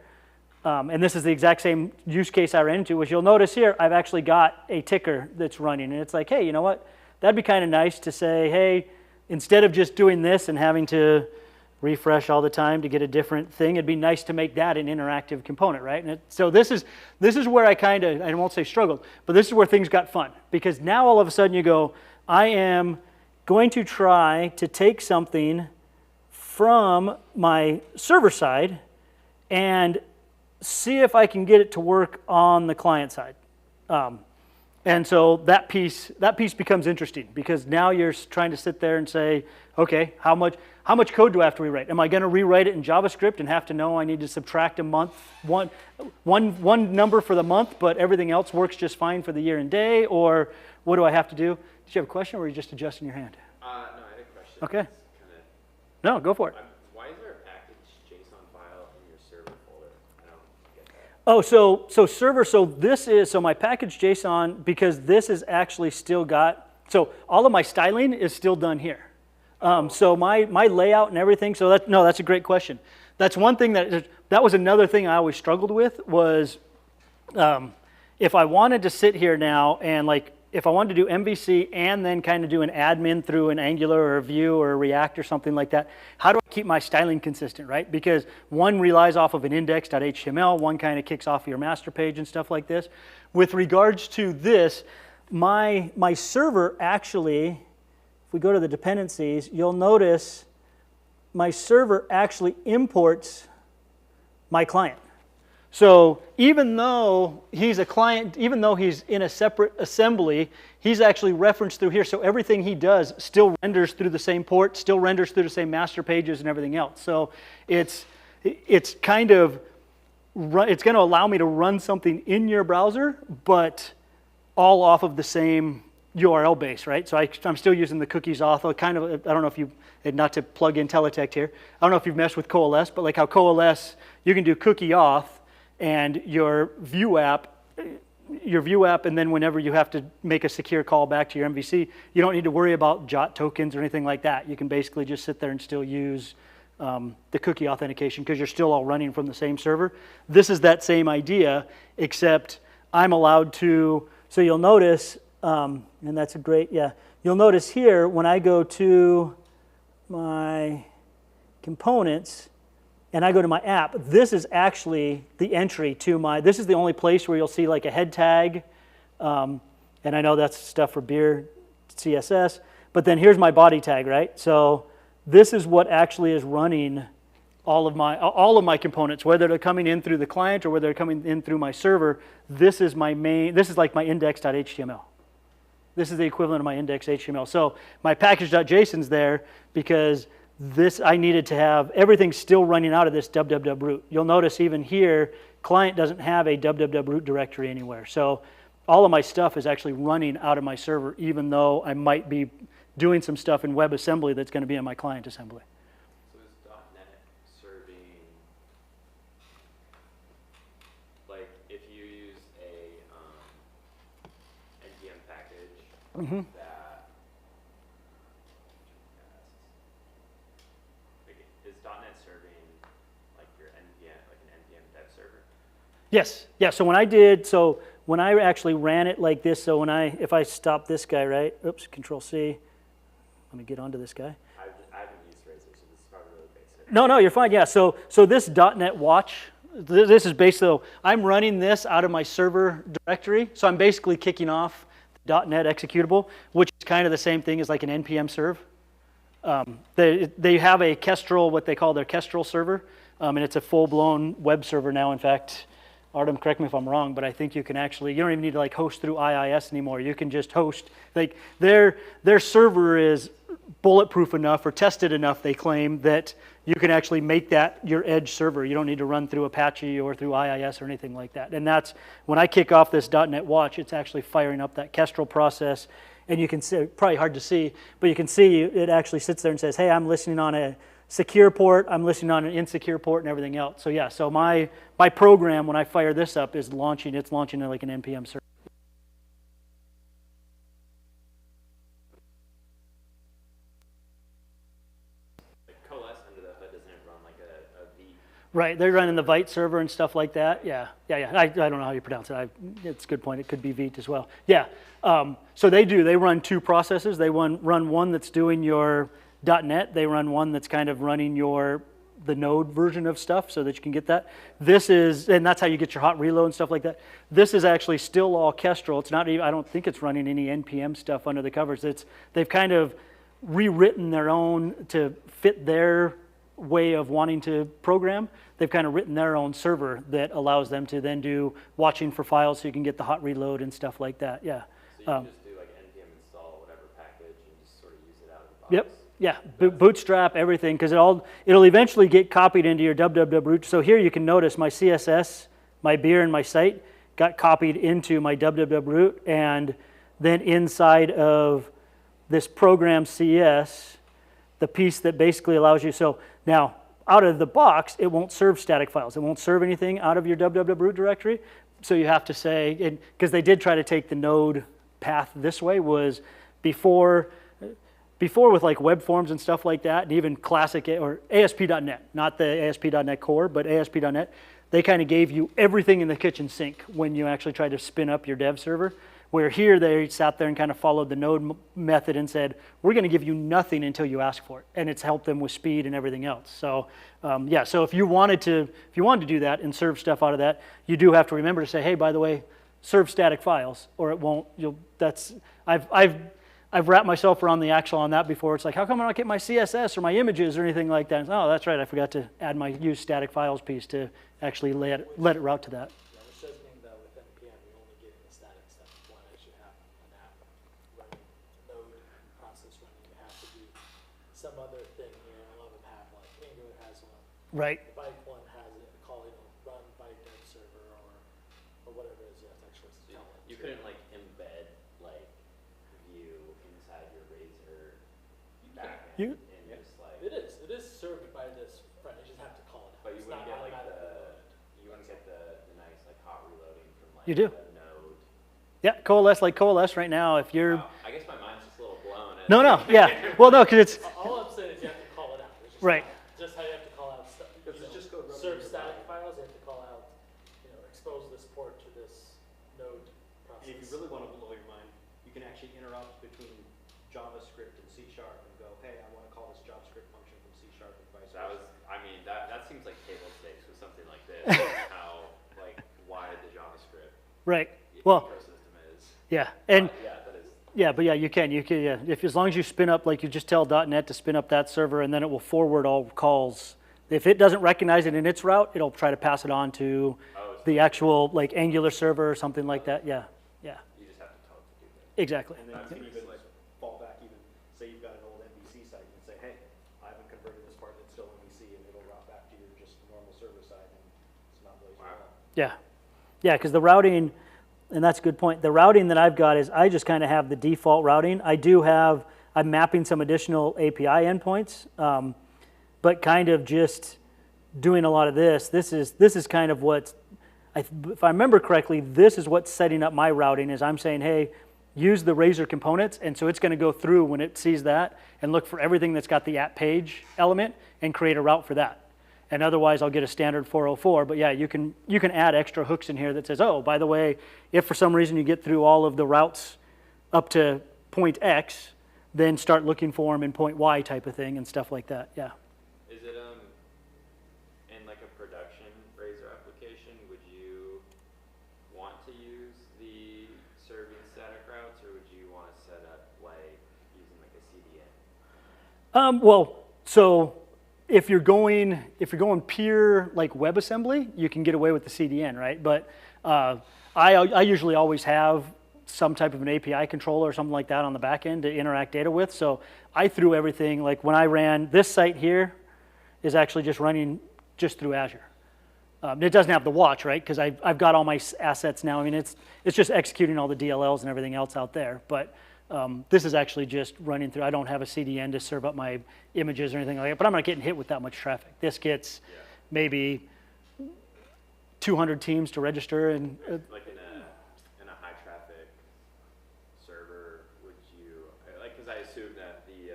and this is the exact same use case I ran into, which you'll notice here, I've actually got a ticker that's running. And it's like, hey, you know what? That'd be kind of nice to say, hey, instead of just doing this and having to refresh all the time to get a different thing, it'd be nice to make that an interactive component, right? And so this is where I kind of, I won't say struggled, but this is where things got fun. Because now all of a sudden you go, I am going to try to take something from my server side and see if I can get it to work on the client side. And so that piece becomes interesting because now you're trying to sit there and say, okay, how much code do I have to rewrite? Am I going to rewrite it in JavaScript and have to know I need to subtract a month, one number for the month, but everything else works just fine for the year and day? Or what do I have to do? Did you have a question or were you just adjusting your hand? No, I had a question. Okay. No, go for it. Why is there a package JSON file in your server folder? I don't get that. Oh, so server, so my package JSON, because this is actually still got, so all of my styling is still done here. So my layout and everything, so that's a great question. That's one thing that was another thing I always struggled with was if I wanted to sit here now and like, if I wanted to do MVC and then kind of do an admin through an Angular or a Vue or a React or something like that, how do I keep my styling consistent, right? Because one relies off of an index.html, one kind of kicks off your master page and stuff like this. With regards to this, my server actually, if we go to the dependencies, you'll notice my server actually imports my client. So even though he's a client, even though he's in a separate assembly, he's actually referenced through here. So everything he does still renders through the same port, still renders through the same master pages and everything else. So it's kind of, it's going to allow me to run something in your browser, but all off of the same URL base, right? So I'm still using the cookies auth. Kind of, I don't know if you, not to plug in Teletext here, I don't know if you've messed with Coalesce, but like how Coalesce, you can do cookie auth and your view app, and then whenever you have to make a secure call back to your MVC, you don't need to worry about JOT tokens or anything like that. You can basically just sit there and still use the cookie authentication because you're still all running from the same server. This is that same idea, except I'm allowed to, so you'll notice, and that's a great, yeah, you'll notice here when I go to my components, and I go to my app, this is actually the entry to my, this is the only place where you'll see like a head tag, and I know that's stuff for beer CSS, but then here's my body tag, right? So this is what actually is running all of my components, whether they're coming in through the client or whether they're coming in through my server. This is my main, this is like my index.html. This is the equivalent of my index.html. So my package.json's there because this, I needed to have everything still running out of this www root. You'll notice even here, client doesn't have a www root directory anywhere. So all of my stuff is actually running out of my server, even though I might be doing some stuff in WebAssembly that's going to be in my client assembly. So is .NET serving, like if you use a NPM package, Yes, yeah, so when I actually ran it like this, so if I stop this guy, right, oops, Control C, let me get onto this guy. I haven't used Razor, so this is probably really basic. No, you're fine, yeah, so this .NET watch, this is basically, I'm running this out of my server directory, so I'm basically kicking off the .NET executable, which is kind of the same thing as like an NPM serve. They have a Kestrel, what they call their Kestrel server, and it's a full-blown web server now, in fact. Artem, correct me if I'm wrong, but I think you can actually, you don't even need to like host through IIS anymore. You can just host, like their server is bulletproof enough or tested enough, they claim, that you can actually make that your edge server. You don't need to run through Apache or through IIS or anything like that. And that's, when I kick off this .NET watch, it's actually firing up that Kestrel process. And you can see, probably hard to see, but you can see it actually sits there and says, hey, I'm listening on a secure port, I'm listening on an insecure port and everything else. So yeah, so my program, when I fire this up, is launching, it's launching like an NPM server. Coalesce under the hood, doesn't it run like a V? Right, they're running the Vite server and stuff like that. Yeah. I don't know how you pronounce it. It's a good point. It could be Vite as well. Yeah. So they run two processes. They run one that's doing your .NET. They run one that's kind of running the Node version of stuff so that you can get that. This is, and that's how you get your hot reload and stuff like that. This is actually still all Kestrel. It's not even, I don't think it's running any NPM stuff under the covers. They've kind of rewritten their own to fit their way of wanting to program. They've kind of written their own server that allows them to then do watching for files so you can get the hot reload and stuff like that. Yeah. So you just do like npm install whatever package and just sort of use it out of the box. Yep. Yeah. Bootstrap everything because it'll eventually get copied into your www root. So here you can notice my CSS, my beer, and my site got copied into my www root, and then inside of this program CS, the piece that basically allows you, so now out of the box, it won't serve static files. It won't serve anything out of your www root directory. So you have to say, because they did try to take the node path this way, was before with like web forms and stuff like that, and even classic or ASP.NET, not the ASP.NET core, but ASP.NET, they kind of gave you everything in the kitchen sink when you actually tried to spin up your dev server. Where here they sat there and kind of followed the node method and said, we're going to give you nothing until you ask for it, and it's helped them with speed and everything else. So yeah, so if you wanted to do that and serve stuff out of that, you do have to remember to say, hey, by the way, serve static files, or it won't. I've wrapped myself around the axle on that before. It's like, how come I don't get my CSS or my images or anything like that? Oh, that's right, I forgot to add my use static files piece to actually let it route to that. Yeah, which does mean that with NPM, you're only getting the static stuff. You want to actually have an app running, node process running. You have to do some other thing here. A lot of them have, like Angular has one. Right. The Bike one has it called, run Bike dev server or whatever it is. You have to actually tell it. You couldn't like embed like view inside your Razor backend and just like. It is served by this front. You just have to call it out. But you It's wouldn't not get like automatic. you wouldn't get the nice like hot reloading from like You do. the node. Yeah, Coalesce right now, if you're, Wow, I guess my mind's just a little blown. no, yeah. Well, no, because it's, All I'm saying is you have to call it out. It's just right. Just how you have to call out stuff. Because it's just code running serve in your static environment. files, you have to call out, expose this port to this node process. If you really want to blow your mind, you can actually interrupt between JavaScript and C# and go, hey, I want to call this JavaScript function from C# and vice That versa. was, I mean, that seems like table stakes with something like this. How like wide the JavaScript Right. Well, ecosystem is. yeah, and Yeah, that is. yeah, but yeah, you can, yeah. If as long as you spin up, like you just tell .NET to spin up that server, and then it will forward all calls. If it doesn't recognize it in its route, it'll try to pass it on to the actual like Angular server or something like that. Yeah, yeah, You just have to tell it to do that. exactly. And then you can even fall back, even say you've got an old MVC site, you can say, hey, I haven't converted this part, it's still MVC, and it'll route back to your just normal server side, and it's not lazy at all. Yeah, because the routing, and that's a good point. The routing that I've got is I just kind of have the default routing. I'm mapping some additional API endpoints, but kind of just doing a lot of this. This is kind of what, if I remember correctly, this is what's setting up my routing. Is I'm saying, hey, use the Razor components, and so it's going to go through when it sees that and look for everything that's got the app page element and create a route for that. And otherwise, I'll get a standard 404. But yeah, you can add extra hooks in here that says, oh, by the way, if for some reason you get through all of the routes up to point X, then start looking for them in point Y type of thing and stuff like that. Yeah. Is it in like a production Razor application? Would you want to use the serving static routes, or would you want to set up like using like a CDN? Well, so if you're going pure like WebAssembly, you can get away with the CDN, right? But I usually always have some type of an API controller or something like that on the back end to interact data with. So I threw everything, like when I ran this site here is actually just running just through Azure. It doesn't have the watch, right? Because I've got all my assets now. I mean, it's just executing all the DLLs and everything else out there. But this is actually just running through. I don't have a CDN to serve up my images or anything like that, but I'm not getting hit with that much traffic. This gets maybe 200 teams to register. And Like in a high traffic server, would you, like, because I assume that the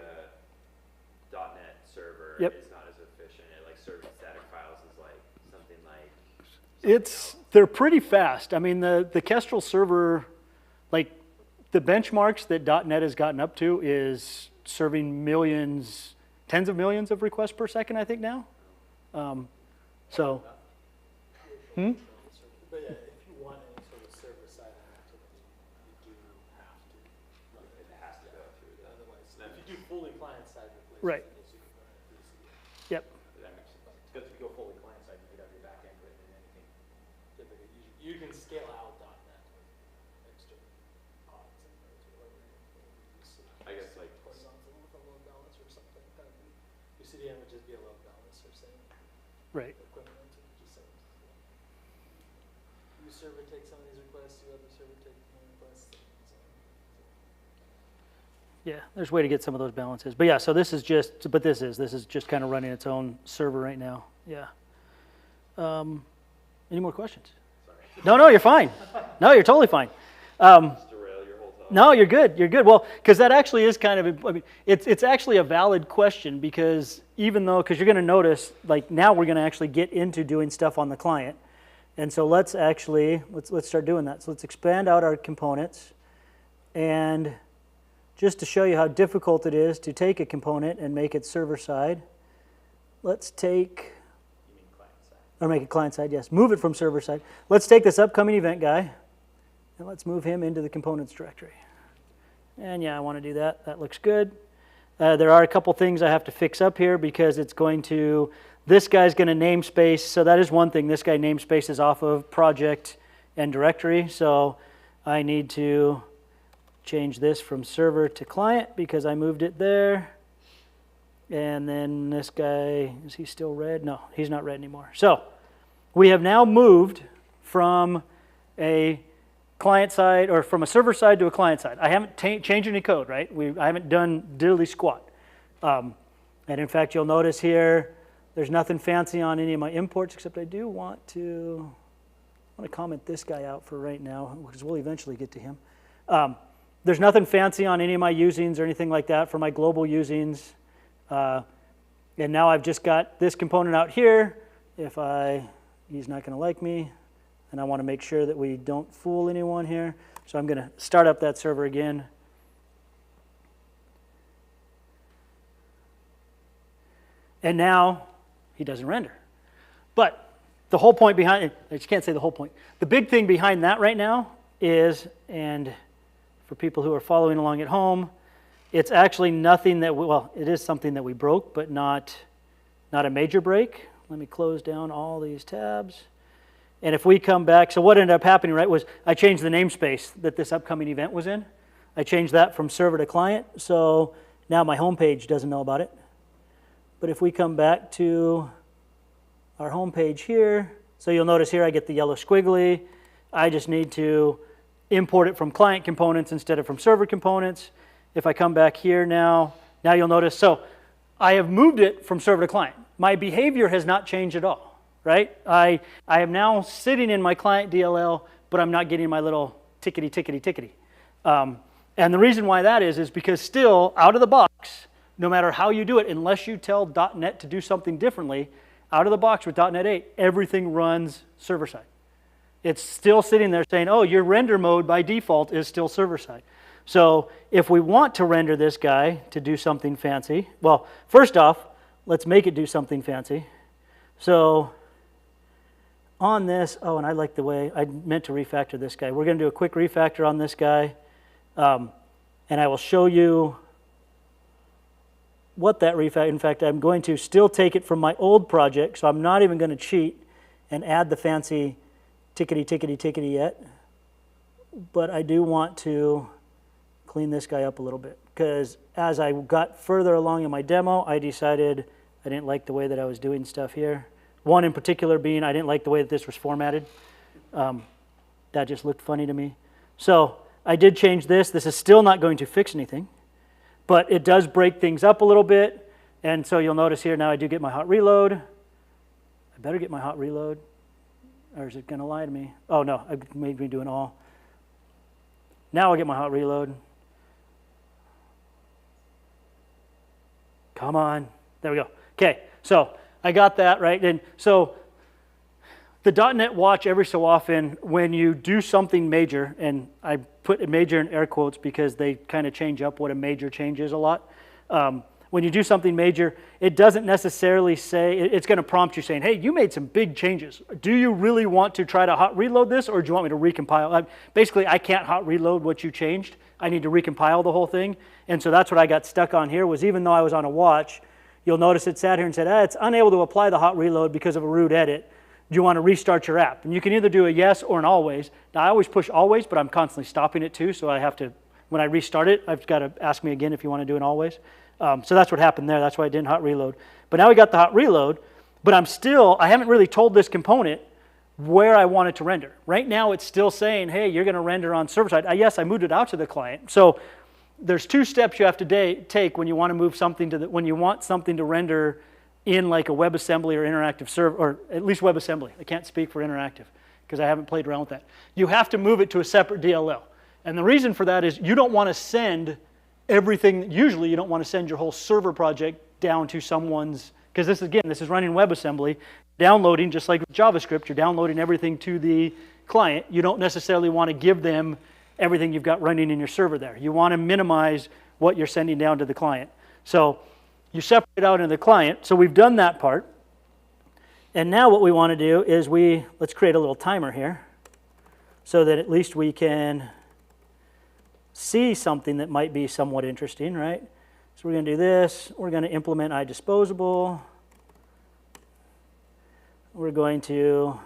.NET server is not as efficient at like serving static files as like something like. they're pretty fast. I mean, the Kestrel server, like, the benchmarks that .NET has gotten up to is serving millions, tens of millions of requests per second, I think now. But yeah, if you want any sort of server-side activity, you do have to run it. It has to go through that. Otherwise, if you do fully Right. is you can run it through CDN. Yep. That makes sense. Because if you go fully client-side, you could have your back end written in anything. Typically, you can scale out .NET with extra pods and nodes or whatever. You use I guess like horizontal with a load balancer or something. That would be, your CDN would just be a load balancer, say, Right. equivalent to just saying, you server take some of these requests, you other server take more requests. And so on. Yeah, there's a way to get some of those balances. But yeah, so this is just, but this is just kind of running its own server right now. Yeah. Any more questions? sorry. No, you're fine. No, you're totally fine. Just derail your whole talk. No, you're good. You're good. Well, because that actually is kind of, I mean, it's actually a valid question because even though, because you're going to notice, like now we're going to actually get into doing stuff on the client. And so let's start doing that. So let's expand out our components. And just to show you how difficult it is to take a component and make it server side, let's take, You mean client-side. or make it client side, yes, move it from server side. Let's take this upcoming event guy and let's move him into the components directory. And yeah, I want to do that. That looks good. There are a couple things I have to fix up here because it's going to, this guy's going to namespace. So that is one thing. This guy namespace is off of project and directory. So I need to change this from server to client because I moved it there. And then this guy, is he still red? No, he's not red anymore. So we have now moved from a client side or from a server side to a client side. I haven't changed any code, right? I haven't done diddly squat. And in fact, you'll notice here, there's nothing fancy on any of my imports, except I do want to comment this guy out for right now, because we'll eventually get to him. There's nothing fancy on any of my usings or anything like that for my global usings. And now I've just got this component out here. He's not going to like me. And I want to make sure that we don't fool anyone here. So I'm going to start up that server again. And now he doesn't render. But the whole point behind it, I just can't say the whole point. The big thing behind that right now is, and for people who are following along at home, it's actually nothing that, it is something that we broke, but not a major break. Let me close down all these tabs. And if we come back, so what ended up happening, right, was I changed the namespace that this upcoming event was in. I changed that from server to client, so now my home page doesn't know about it. But if we come back to our home page here, so you'll notice here I get the yellow squiggly. I just need to import it from client components instead of from server components. If I come back here now you'll notice, so I have moved it from server to client. My behavior has not changed at all. Right? I am now sitting in my client DLL, but I'm not getting my little tickety, tickety, tickety. And the reason why that is because still, out of the box, no matter how you do it, unless you tell .NET to do something differently, out of the box with .NET 8, everything runs server-side. It's still sitting there saying, oh, your render mode by default is still server-side. So if we want to render this guy to do something fancy, well, first off, let's make it do something fancy. So on this, oh, and I like the way, I meant to refactor this guy. We're going to do a quick refactor on this guy, and I will show you what that refactor, in fact, I'm going to still take it from my old project, so I'm not even going to cheat and add the fancy tickety, tickety, tickety yet, but I do want to clean this guy up a little bit, because as I got further along in my demo, I decided I didn't like the way that I was doing stuff here. One in particular being I didn't like the way that this was formatted. That just looked funny to me. So I did change this. This is still not going to fix anything, but it does break things up a little bit. And so you'll notice here now I do get my hot reload. I better get my hot reload, or is it going to lie to me? Oh, no, I made me do an all. Now I'll get my hot reload. Come on. There we go. Okay, so I got that, right? And so the .NET Watch every so often, when you do something major, and I put a major in air quotes because they kind of change up what a major change is a lot. when you do something major, it doesn't necessarily say, it's going to prompt you saying, hey, you made some big changes. Do you really want to try to hot reload this, or do you want me to recompile? Basically, I can't hot reload what you changed. I need to recompile the whole thing. And so that's what I got stuck on here, was even though I was on a watch, you'll notice it sat here and said, it's unable to apply the hot reload because of a root edit. Do you want to restart your app? And you can either do a yes or an always. Now, I always push always, but I'm constantly stopping it too, so I have to, when I restart it, I've got to ask me again if you want to do an always. So that's what happened there. That's why I didn't hot reload. But now we got the hot reload, but I haven't really told this component where I want it to render. Right now, it's still saying, hey, you're going to render on server side. Yes, I moved it out to the client. So there's 2 steps you have to take when you want to move something to when you want something to render in like a WebAssembly or interactive server, or at least WebAssembly. I can't speak for interactive because I haven't played around with that. You have to move it to a separate DLL. And the reason for that is you don't want to send everything. Usually you don't want to send your whole server project down to someone's, because this is running WebAssembly, downloading, just like with JavaScript, you're downloading everything to the client. You don't necessarily want to give them everything you've got running in your server there. You want to minimize what you're sending down to the client. So you separate out into the client. So we've done that part. And now what we want to do is let's create a little timer here so that at least we can see something that might be somewhat interesting, right? So we're going to do this. We're going to implement iDisposable. We're going to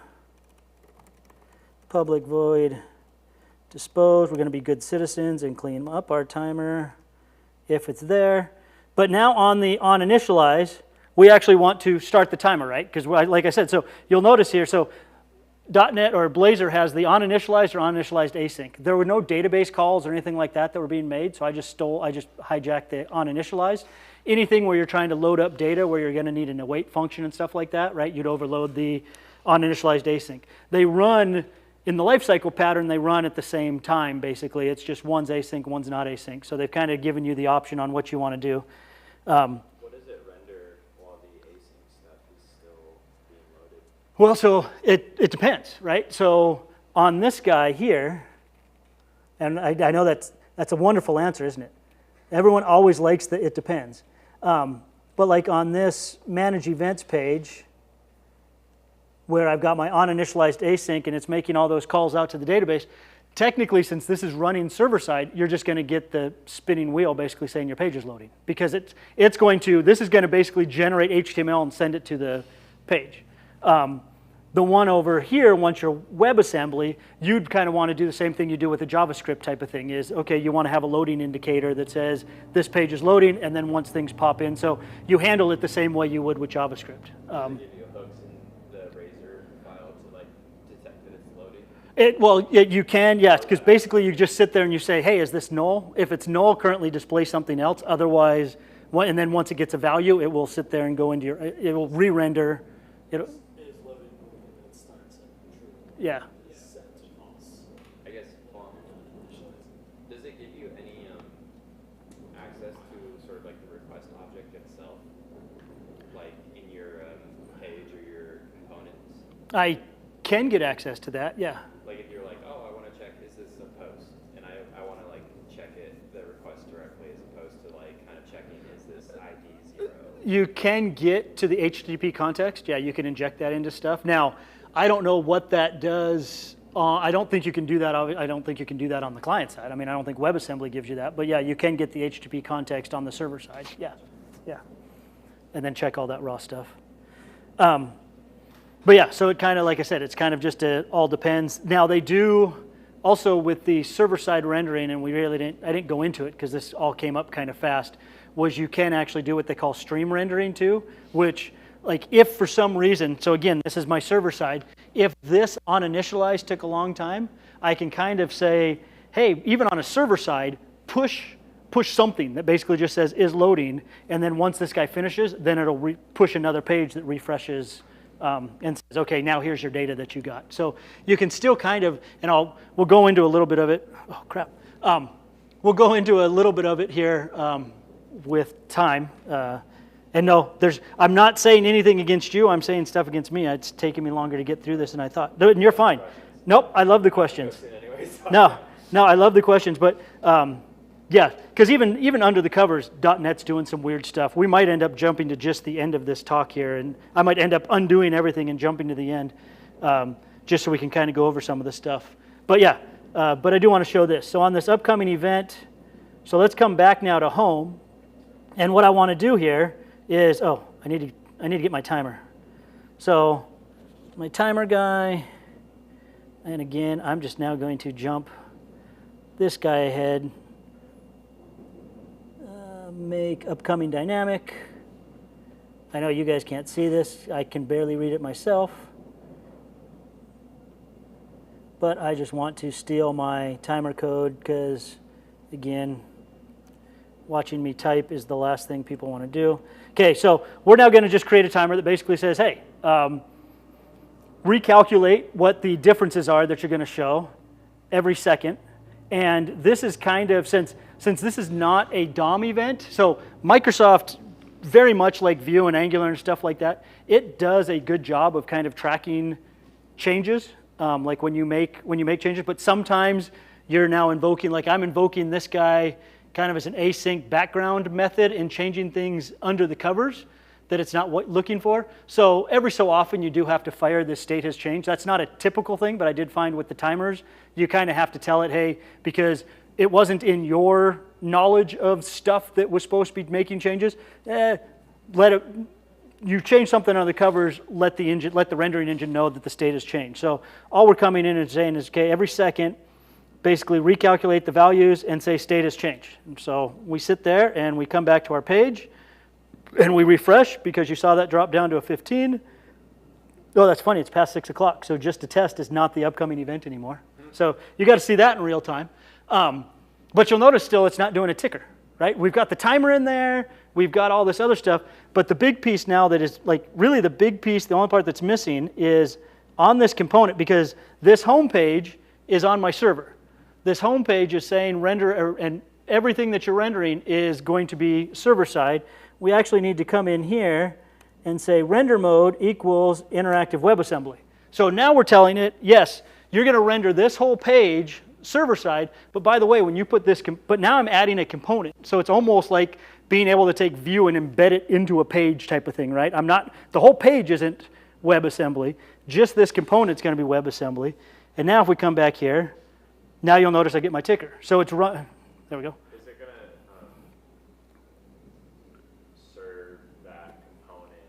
public void dispose. We're going to be good citizens and clean up our timer if it's there. But now on initialize, we actually want to start the timer, right? Because like I said, so you'll notice here, so .NET or Blazor has the oninitialized or oninitialized async. There were no database calls or anything like that were being made, so I just hijacked the oninitialized. Anything where you're trying to load up data where you're going to need an await function and stuff like that, right? You'd overload the oninitialized async. They run, in the lifecycle pattern, they run at the same time, basically. It's just one's async, one's not async. So they've kind of given you the option on what you want to do. What does it render while the async stuff is still being loaded? Well, so it depends, right? So on this guy here, and I know that's a wonderful answer, isn't it? Everyone always likes the it depends. But like on this manage events page, where I've got my oninitialized async and it's making all those calls out to the database, technically, since this is running server side, you're just going to get the spinning wheel basically saying your page is loading, because this is going to basically generate HTML and send it to the page. The one over here, once you're WebAssembly, you'd kind of want to do the same thing you do with a JavaScript type of thing, is, okay, you want to have a loading indicator that says this page is loading, and then once things pop in, so you handle it the same way you would with JavaScript. Does it give you hooks in the Razor file to detect that it's loading? You can, yes, because basically you just sit there and you say, hey, is this null? If it's null, currently display something else. Otherwise, and then once it gets a value, it will sit there and go into it will re-render. Yeah. I guess, does it give you any access to sort of like the request object itself, like in your page or your components? I can get access to that, yeah. Like if you're like, oh, I want to check, is this a post? And I want to like check the request directly as opposed to like kind of checking, is this ID 0? You can get to the HTTP context. Yeah, you can inject that into stuff. Now, I don't know what that does. I don't think you can do that. I don't think you can do that on the client side. I mean, I don't think WebAssembly gives you that. But yeah, you can get the HTTP context on the server side. Yeah, yeah. And then check all that raw stuff. But yeah, so it kind of, like I said, it's kind of just all depends. Now they do also with the server side rendering, and I didn't go into it because this all came up kind of fast, was you can actually do what they call stream rendering too, which, like, if for some reason, so again, this is my server side, if this oninitialize took a long time, I can kind of say, hey, even on a server side, push something that basically just says is loading, and then once this guy finishes, then it'll push another page that refreshes and says, okay, now here's your data that you got. So you can still kind of, and we'll go into a little bit of it. Oh, crap. We'll go into a little bit of it here with time. And no, I'm not saying anything against you. I'm saying stuff against me. It's taken me longer to get through this than I thought. And you're fine. Nope, I love the questions. No, I love the questions. But Yeah, because even under the covers, .NET's doing some weird stuff. We might end up jumping to just the end of this talk here, and I might end up undoing everything and jumping to the end, just so we can kind of go over some of this stuff. But yeah, but I do want to show this. So on this upcoming event, so let's come back now to home, and what I want to do here is, oh, I need to get my timer. So my timer guy, and again, I'm just now going to jump this guy ahead. Make upcoming dynamic. I know you guys can't see this. I can barely read it myself. But I just want to steal my timer code because, again, watching me type is the last thing people want to do. Okay, so we're now going to just create a timer that basically says, hey, recalculate what the differences are that you're going to show every second. And this is kind of, since this is not a DOM event, so Microsoft, very much like Vue and Angular and stuff like that, it does a good job of kind of tracking changes, like when you make changes. But sometimes you're now invoking, like I'm invoking this guy kind of as an async background method and changing things under the covers that it's not looking for. So every so often you do have to fire this state has changed. That's not a typical thing, but I did find with the timers, you kind of have to tell it, hey, because it wasn't in your knowledge of stuff that was supposed to be making changes, you change something on the covers, let the rendering engine know that the state has changed. So all we're coming in and saying is, okay, every second, basically recalculate the values and say state has changed. And so we sit there and we come back to our page and we refresh because you saw that drop down to a 15. Oh, that's funny, it's past 6 o'clock. So just to test is not the upcoming event anymore. So you got to see that in real time. But you'll notice still it's not doing a ticker, right? We've got the timer in there, we've got all this other stuff, but the big piece now that is like really the big piece, the only part that's missing is on this component, because this home page is on my server. This home page is saying render, and everything that you're rendering is going to be server side. We actually need to come in here and say render mode equals interactive WebAssembly. So now we're telling it, yes, you're going to render this whole page server side, but by the way, when you put this, but now I'm adding a component. So it's almost like being able to take Vue and embed it into a page type of thing, right? The whole page isn't WebAssembly, just this component's going to be WebAssembly. And now if we come back here, now you'll notice I get my ticker. So it's run, there we go. Is it going to serve that component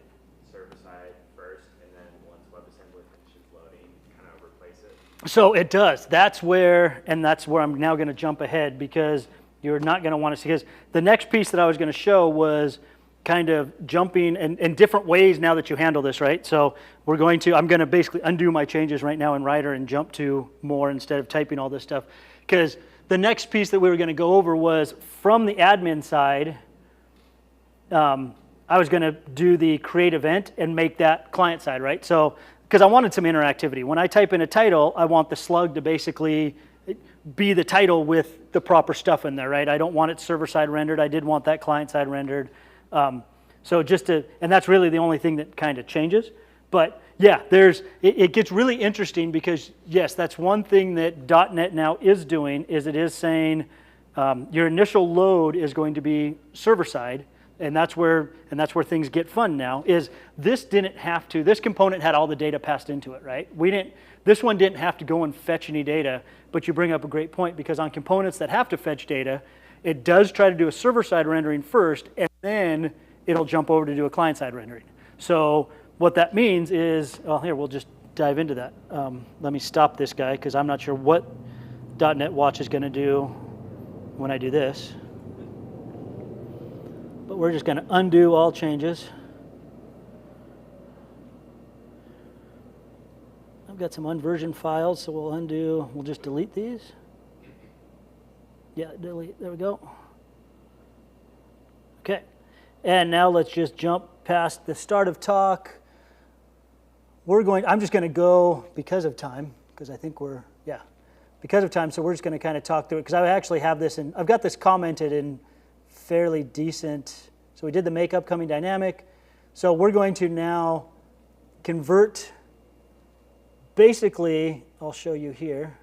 server side first, and then once WebAssembly finishes loading, kind of replace it? So it does. That's where I'm now going to jump ahead, because you're not going to want to see, because the next piece that I was going to show was kind of jumping and different ways now that you handle this, right? So I'm going to basically undo my changes right now in Writer and jump to more instead of typing all this stuff. Because the next piece that we were going to go over was from the admin side, I was going to do the create event and make that client side, right? So, because I wanted some interactivity. When I type in a title, I want the slug to basically be the title with the proper stuff in there, right? I don't want it server side rendered. I did want that client side rendered. So and that's really the only thing that kind of changes. But yeah, it gets really interesting because yes, that's one thing that .NET now is doing, is it is saying your initial load is going to be server side, and that's where things get fun now. Is this component had all the data passed into it, right? This one didn't have to go and fetch any data, but you bring up a great point, because on components that have to fetch data, it does try to do a server-side rendering first, and then it'll jump over to do a client-side rendering. So what that means is, well, here, we'll just dive into that. Let me stop this guy, because I'm not sure what .NET Watch is going to do when I do this. But we're just going to undo all changes. I've got some unversioned files, so we'll just delete these. Yeah, delete, there we go. Okay, and now let's just jump past the start of talk. I'm just going to go, because of time, because I think because of time, so we're just going to kind of talk through it, because I actually have this, and I've got this commented in fairly decent, so we did the make upcoming dynamic. So we're going to now convert, basically, I'll show you here.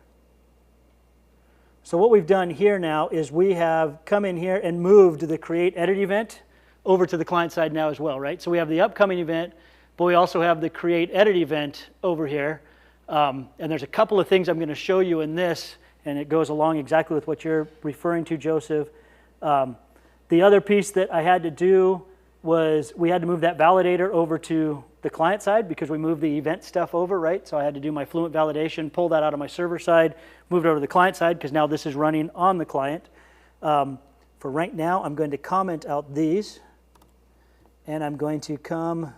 So what we've done here now is we have come in here and moved the create edit event over to the client side now as well, right? So we have the upcoming event, but we also have the create edit event over here. And there's a couple of things I'm going to show you in this, and it goes along exactly with what you're referring to, Joseph. The other piece that I had to do was we had to move that validator over to the client side because we moved the event stuff over, right? So I had to do my Fluent validation, pull that out of my server side, move it over to the client side because now this is running on the client. For right now, I'm going to comment out these, and I'm going to come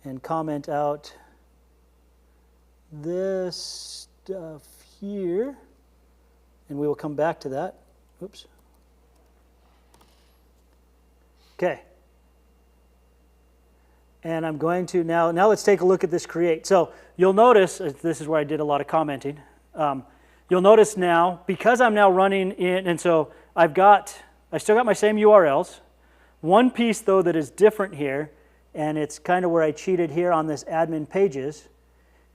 and comment out this stuff here, and we will come back to that. Oops. Okay. And I'm going to now let's take a look at this create. So you'll notice, this is where I did a lot of commenting. You'll notice now, because I'm now running in, and so I still got my same URLs. One piece though that is different here, and it's kind of where I cheated here on this admin pages,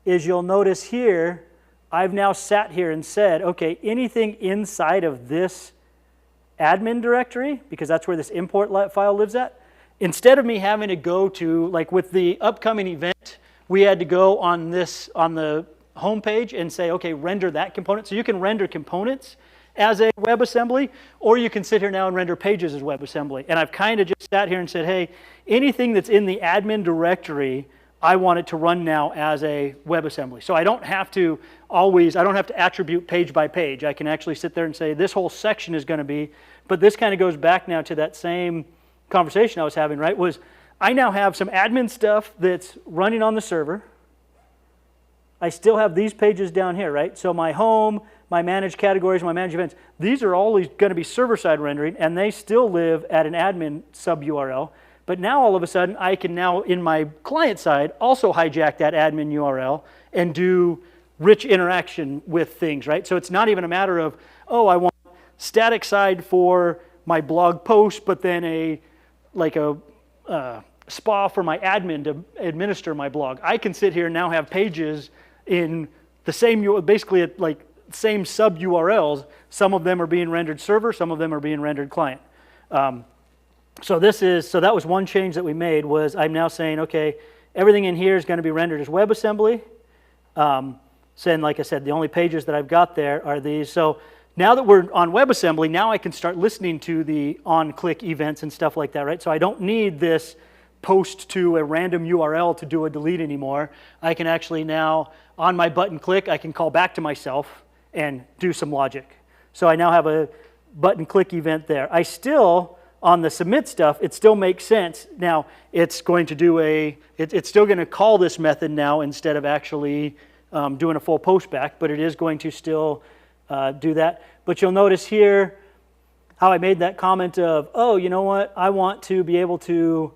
is you'll notice here, I've now sat here and said, okay, anything inside of this admin directory, because that's where this import file lives at, instead of me having to go to, like with the upcoming event, we had to go on the home page and say, okay, render that component. So you can render components as a WebAssembly, or you can sit here now and render pages as WebAssembly. And I've kind of just sat here and said, hey, anything that's in the admin directory, I want it to run now as a WebAssembly. So I don't have to attribute page by page. I can actually sit there and say this whole section is going to be, but this kind of goes back now to that same conversation I was having, right? Was I now have some admin stuff that's running on the server. I still have these pages down here, right? So my home, my managed categories, my managed events, these are always going to be server-side rendering, and they still live at an admin sub-URL. But now all of a sudden, I can now, in my client side, also hijack that admin URL and do rich interaction with things, right? So it's not even a matter of, oh, I want static side for my blog post, but then a spa for my admin to administer my blog. I can sit here and now have pages in the same, basically like same sub URLs. Some of them are being rendered server, some of them are being rendered client. So that was one change that we made, was I'm now saying, okay, everything in here is going to be rendered as WebAssembly. Saying, like I said, the only pages that I've got there are these. So now that we're on WebAssembly, now I can start listening to the on-click events and stuff like that, right? So I don't need this post to a random URL to do a delete anymore. I can actually now, on my button click, I can call back to myself and do some logic. So I now have a button click event there. I still, on the submit stuff, it still makes sense. Now, it's going to do it's still going to call this method now instead of actually doing a full post back, but it is going to still do that. But you'll notice here how I made that comment of, oh, you know what? I want to be able to,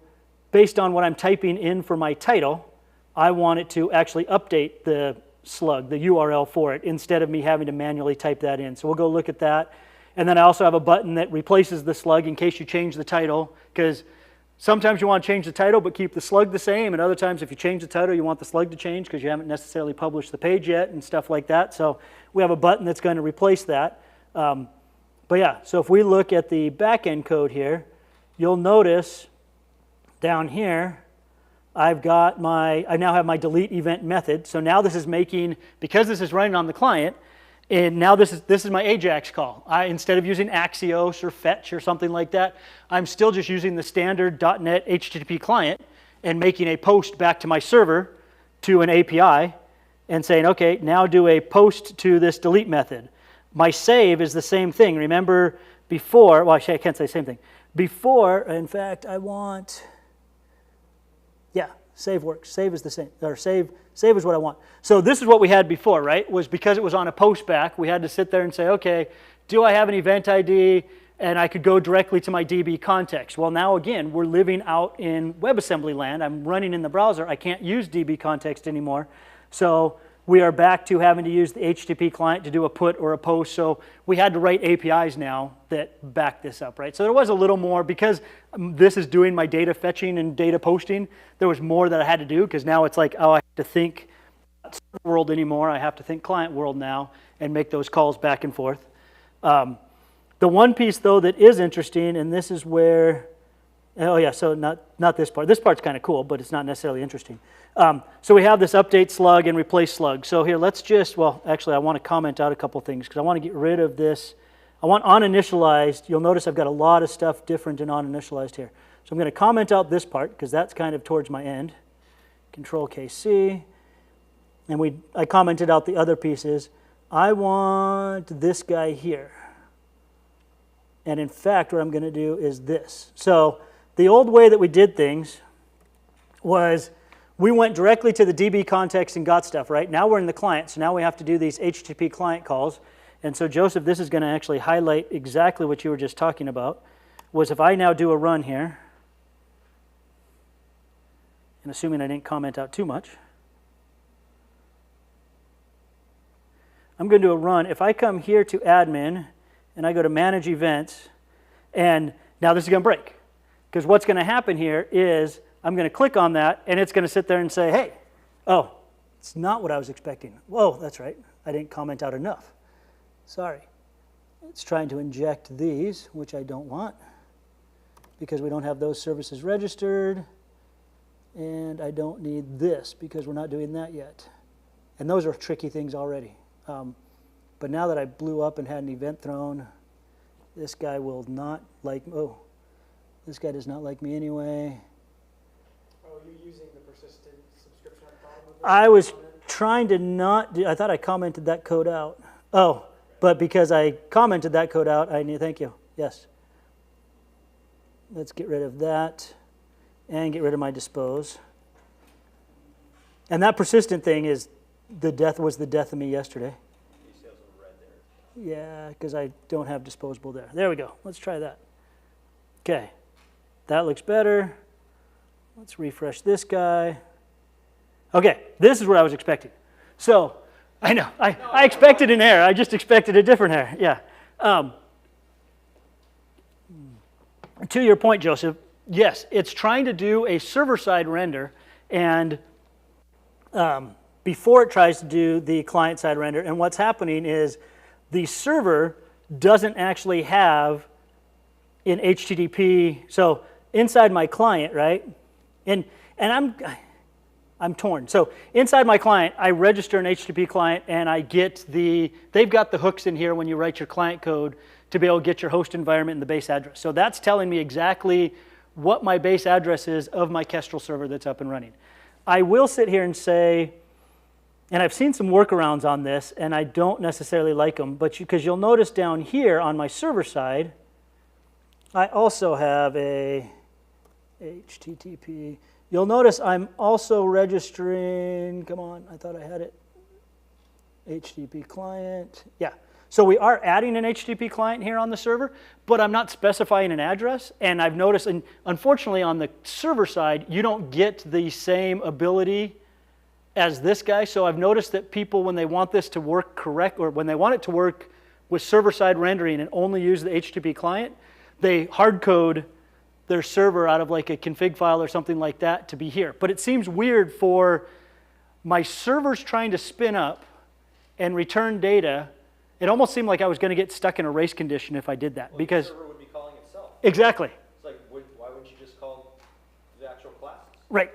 based on what I'm typing in for my title, I want it to actually update the slug, the URL for it, instead of me having to manually type that in. So we'll go look at that. And then I also have a button that replaces the slug in case you change the title, because sometimes you want to change the title but keep the slug the same, and other times if you change the title you want the slug to change because you haven't necessarily published the page yet and stuff like that. So we have a button that's going to replace that. But yeah, so if we look at the back-end code here, you'll notice down here I now have my delete event method. So now this is making, because this is running on the client, and now this is my AJAX call. Instead of using Axios or Fetch or something like that, I'm still just using the standard .NET HTTP client and making a post back to my server to an API and saying, okay, now do a post to this delete method. My save is the same thing. Remember before, well, actually I can't say the same thing. Before, in fact, save works. Save is the same, or save is what I want. So this is what we had before, right? Was because it was on a post back, we had to sit there and say, okay, do I have an event ID? And I could go directly to my DB context. Well, now again, we're living out in WebAssembly land. I'm running in the browser. I can't use DB context anymore. So we are back to having to use the HTTP client to do a put or a post. So we had to write APIs now that back this up, right? So there was a little more, because this is doing my data fetching and data posting, there was more that I had to do, because now it's like, oh, I have to think not server world anymore. I have to think client world now and make those calls back and forth. The one piece, though, that is interesting, and this is where, oh yeah, so not this part. This part's kind of cool, but it's not necessarily interesting. So we have this update slug and replace slug. So here, let's just, well, actually, I want to comment out a couple things because I want to get rid of this. I want on-initialized. You'll notice I've got a lot of stuff different in on-initialized here. So I'm going to comment out this part because that's kind of towards my end. Control KC. And I commented out the other pieces. I want this guy here. And in fact, what I'm going to do is this. So the old way that we did things was we went directly to the DB context and got stuff, right? Now we're in the client, so now we have to do these HTTP client calls. And so Joseph, this is going to actually highlight exactly what you were just talking about, was if I now do a run here, and assuming I didn't comment out too much, I'm going to do a run. If I come here to admin, and I go to manage events, and now this is going to break. Because what's going to happen here is I'm going to click on that, and it's going to sit there and say, hey, oh, it's not what I was expecting. Whoa, that's right. I didn't comment out enough. Sorry. It's trying to inject these, which I don't want, because we don't have those services registered, and I don't need this, because we're not doing that yet. And those are tricky things already. But now that I blew up and had an event thrown, this guy will not like, oh, this guy does not like me anyway. Oh, are you using the persistent subscription at the bottom of it? I was trying to not do, I thought I commented that code out. Oh, but because I commented that code out, I need, thank you, yes. Let's get rid of that and get rid of my dispose. And that persistent thing is, was the death of me yesterday. Yeah, because I don't have disposable there. There we go. Let's try that. Okay. That looks better. Let's refresh this guy. Okay, this is what I was expecting. So, I know, I expected an error. I just expected a different error. Yeah. To your point, Joseph, yes, it's trying to do a server-side render, and before it tries to do the client-side render, and what's happening is the server doesn't actually have an HTTP. So inside my client, right? And I'm torn. So inside my client, I register an HTTP client, and I get they've got the hooks in here when you write your client code to be able to get your host environment and the base address. So that's telling me exactly what my base address is of my Kestrel server that's up and running. I will sit here and say, and I've seen some workarounds on this, and I don't necessarily like them, but because you'll notice down here on my server side, I also have a HTTP. You'll notice I'm also registering, come on, I thought I had it, HTTP client. Yeah, so we are adding an HTTP client here on the server, but I'm not specifying an address, and I've noticed, and unfortunately on the server side, you don't get the same ability as this guy. So I've noticed that people, when they want this to work correct, or when they want it to work with server-side rendering and only use the HTTP client, they hard code their server out of like a config file or something like that to be here. But it seems weird for my servers trying to spin up and return data. It almost seemed like I was going to get stuck in a race condition if I did that. Well, because the server would be calling itself. Exactly. It's like, why wouldn't you just call the actual classes? Right,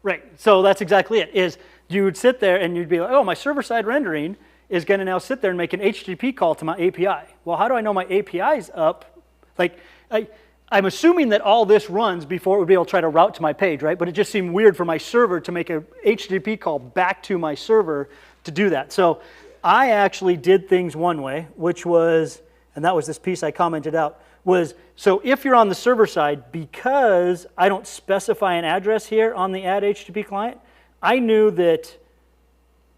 right. So that's exactly it, is you would sit there and you'd be like, oh, my server-side rendering is going to now sit there and make an HTTP call to my API. Well, how do I know my API is up? Like, I'm assuming that all this runs before it would be able to try to route to my page, right? But it just seemed weird for my server to make a HTTP call back to my server to do that. So I actually did things one way, which was, and that was this piece I commented out, was, so if you're on the server side, because I don't specify an address here on the add HTTP client, I knew that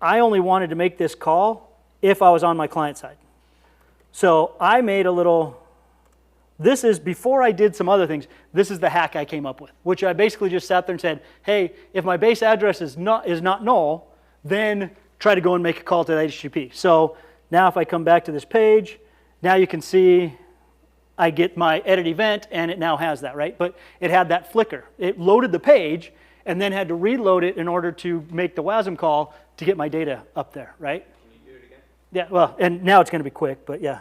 I only wanted to make this call if I was on my client side. So I made a little, this is before I did some other things, this is the hack I came up with, which I basically just sat there and said, hey, if my base address is not null, then try to go and make a call to the HTTP. So now if I come back to this page, now you can see I get my edit event, and it now has that, right? But it had that flicker. It loaded the page, and then had to reload it in order to make the WASM call to get my data up there, right? Can you do it again? Yeah, well, and now it's going to be quick, but yeah.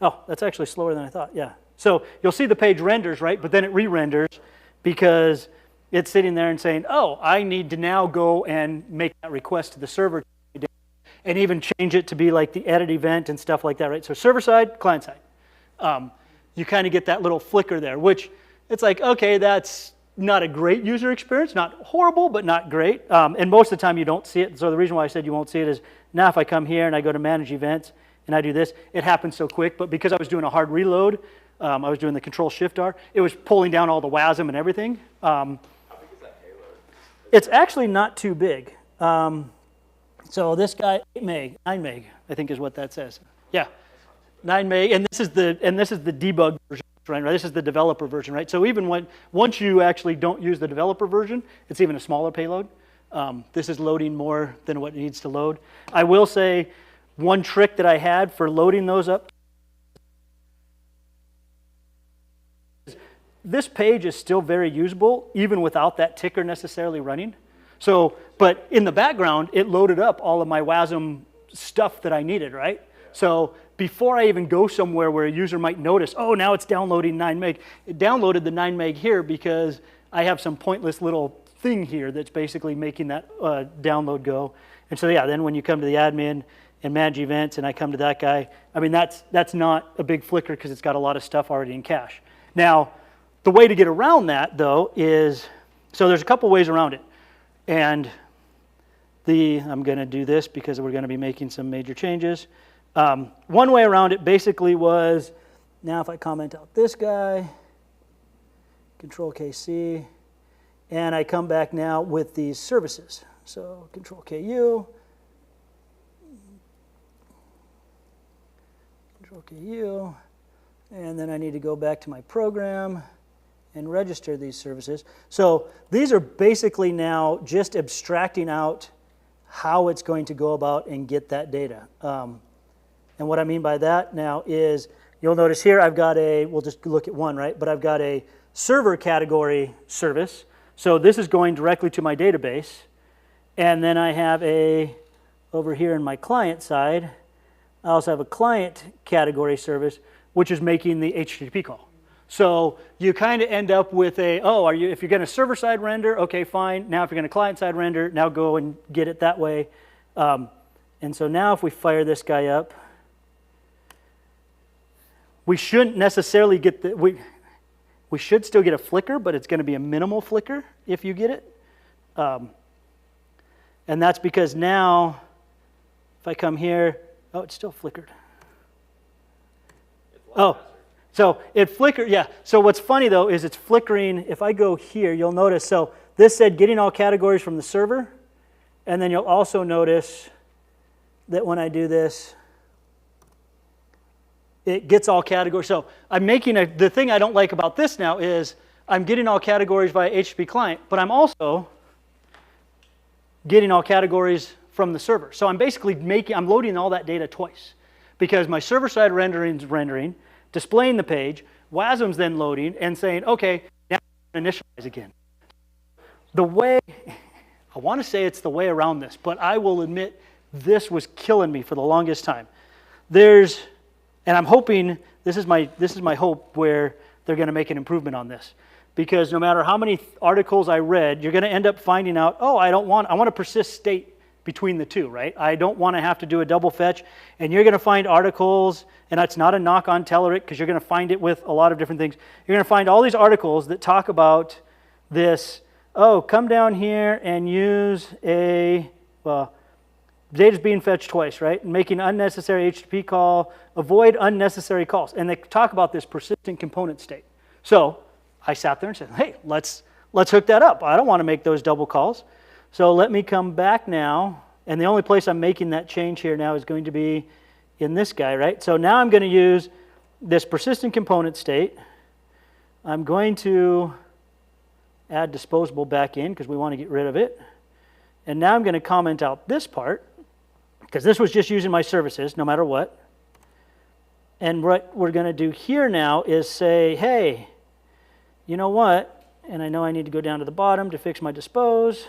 Oh, that's actually slower than I thought, yeah. So you'll see the page renders, right? But then it re-renders because it's sitting there and saying, oh, I need to now go and make that request to the server and even change it to be like the edit event and stuff like that, right? So server side, client side. You kind of get that little flicker there, which it's like, okay, that's not a great user experience, not horrible, but not great. And most of the time you don't see it. So the reason why I said you won't see it is now if I come here and I go to manage events and I do this, it happens so quick. But because I was doing a hard reload, I was doing the Control-Shift-R, it was pulling down all the WASM and everything. How big is that payload? It's actually not too big. So this guy, 8 meg, 9 meg, I think is what that says. Yeah, 9 meg, and this is the debug version, right? This is the developer version, right? So even once you actually don't use the developer version, it's even a smaller payload. This is loading more than what it needs to load. I will say one trick that I had for loading those up. This page is still very usable, even without that ticker necessarily running. So, but in the background, it loaded up all of my WASM stuff that I needed, right? So before I even go somewhere where a user might notice, oh, now it's downloading 9 meg, it downloaded the 9 meg here because I have some pointless little thing here that's basically making that download go. And so, yeah, then when you come to the admin and manage events and I come to that guy, I mean, that's not a big flicker because it's got a lot of stuff already in cache. Now, the way to get around that, though, is, so there's a couple ways around it. And I'm going to do this because we're going to be making some major changes. One way around it basically was, now if I comment out this guy, Control KC, and I come back now with these services. So Control KU, Control KU, and then I need to go back to my program and register these services. So these are basically now just abstracting out how it's going to go about and get that data. And what I mean by that now is, you'll notice here I've got we'll just look at one, right? But I've got a server category service. So this is going directly to my database. And then I have over here in my client side, I also have a client category service, which is making the HTTP call. So you kind of end up with if you're going to server-side render, okay, fine. Now if you're going to client-side render, now go and get it that way. And so now if we fire this guy up, we shouldn't necessarily get we should still get a flicker, but it's going to be a minimal flicker if you get it. And that's because now, if I come here, oh, it's still flickered. Oh. So it flickered, yeah. So what's funny though is it's flickering. If I go here, you'll notice, so this said getting all categories from the server, and then you'll also notice that when I do this, it gets all categories. So I'm making the thing I don't like about this now is I'm getting all categories via HTTP client, but I'm also getting all categories from the server. So I'm basically I'm loading all that data twice because my server-side rendering is rendering, displaying the page, WASM's then loading and saying, okay, now I'm going to initialize again. The way, I want to say it's the way around this, but I will admit this was killing me for the longest time. And I'm hoping, this is my hope where they're going to make an improvement on this. Because no matter how many articles I read, you're going to end up finding out, oh, I want to persist state between the two, right? I don't want to have to do a double fetch. And you're going to find articles, and that's not a knock on Telerik, because you're going to find it with a lot of different things. You're going to find all these articles that talk about this, oh, come down here and use data's being fetched twice, right? Making unnecessary HTTP call, avoid unnecessary calls. And they talk about this persistent component state. So I sat there and said, hey, let's hook that up. I don't want to make those double calls. So let me come back now, and the only place I'm making that change here now is going to be in this guy, right? So now I'm going to use this persistent component state. I'm going to add disposable back in because we want to get rid of it. And now I'm going to comment out this part because this was just using my services no matter what. And what we're going to do here now is say, hey, you know what? And I know I need to go down to the bottom to fix my dispose.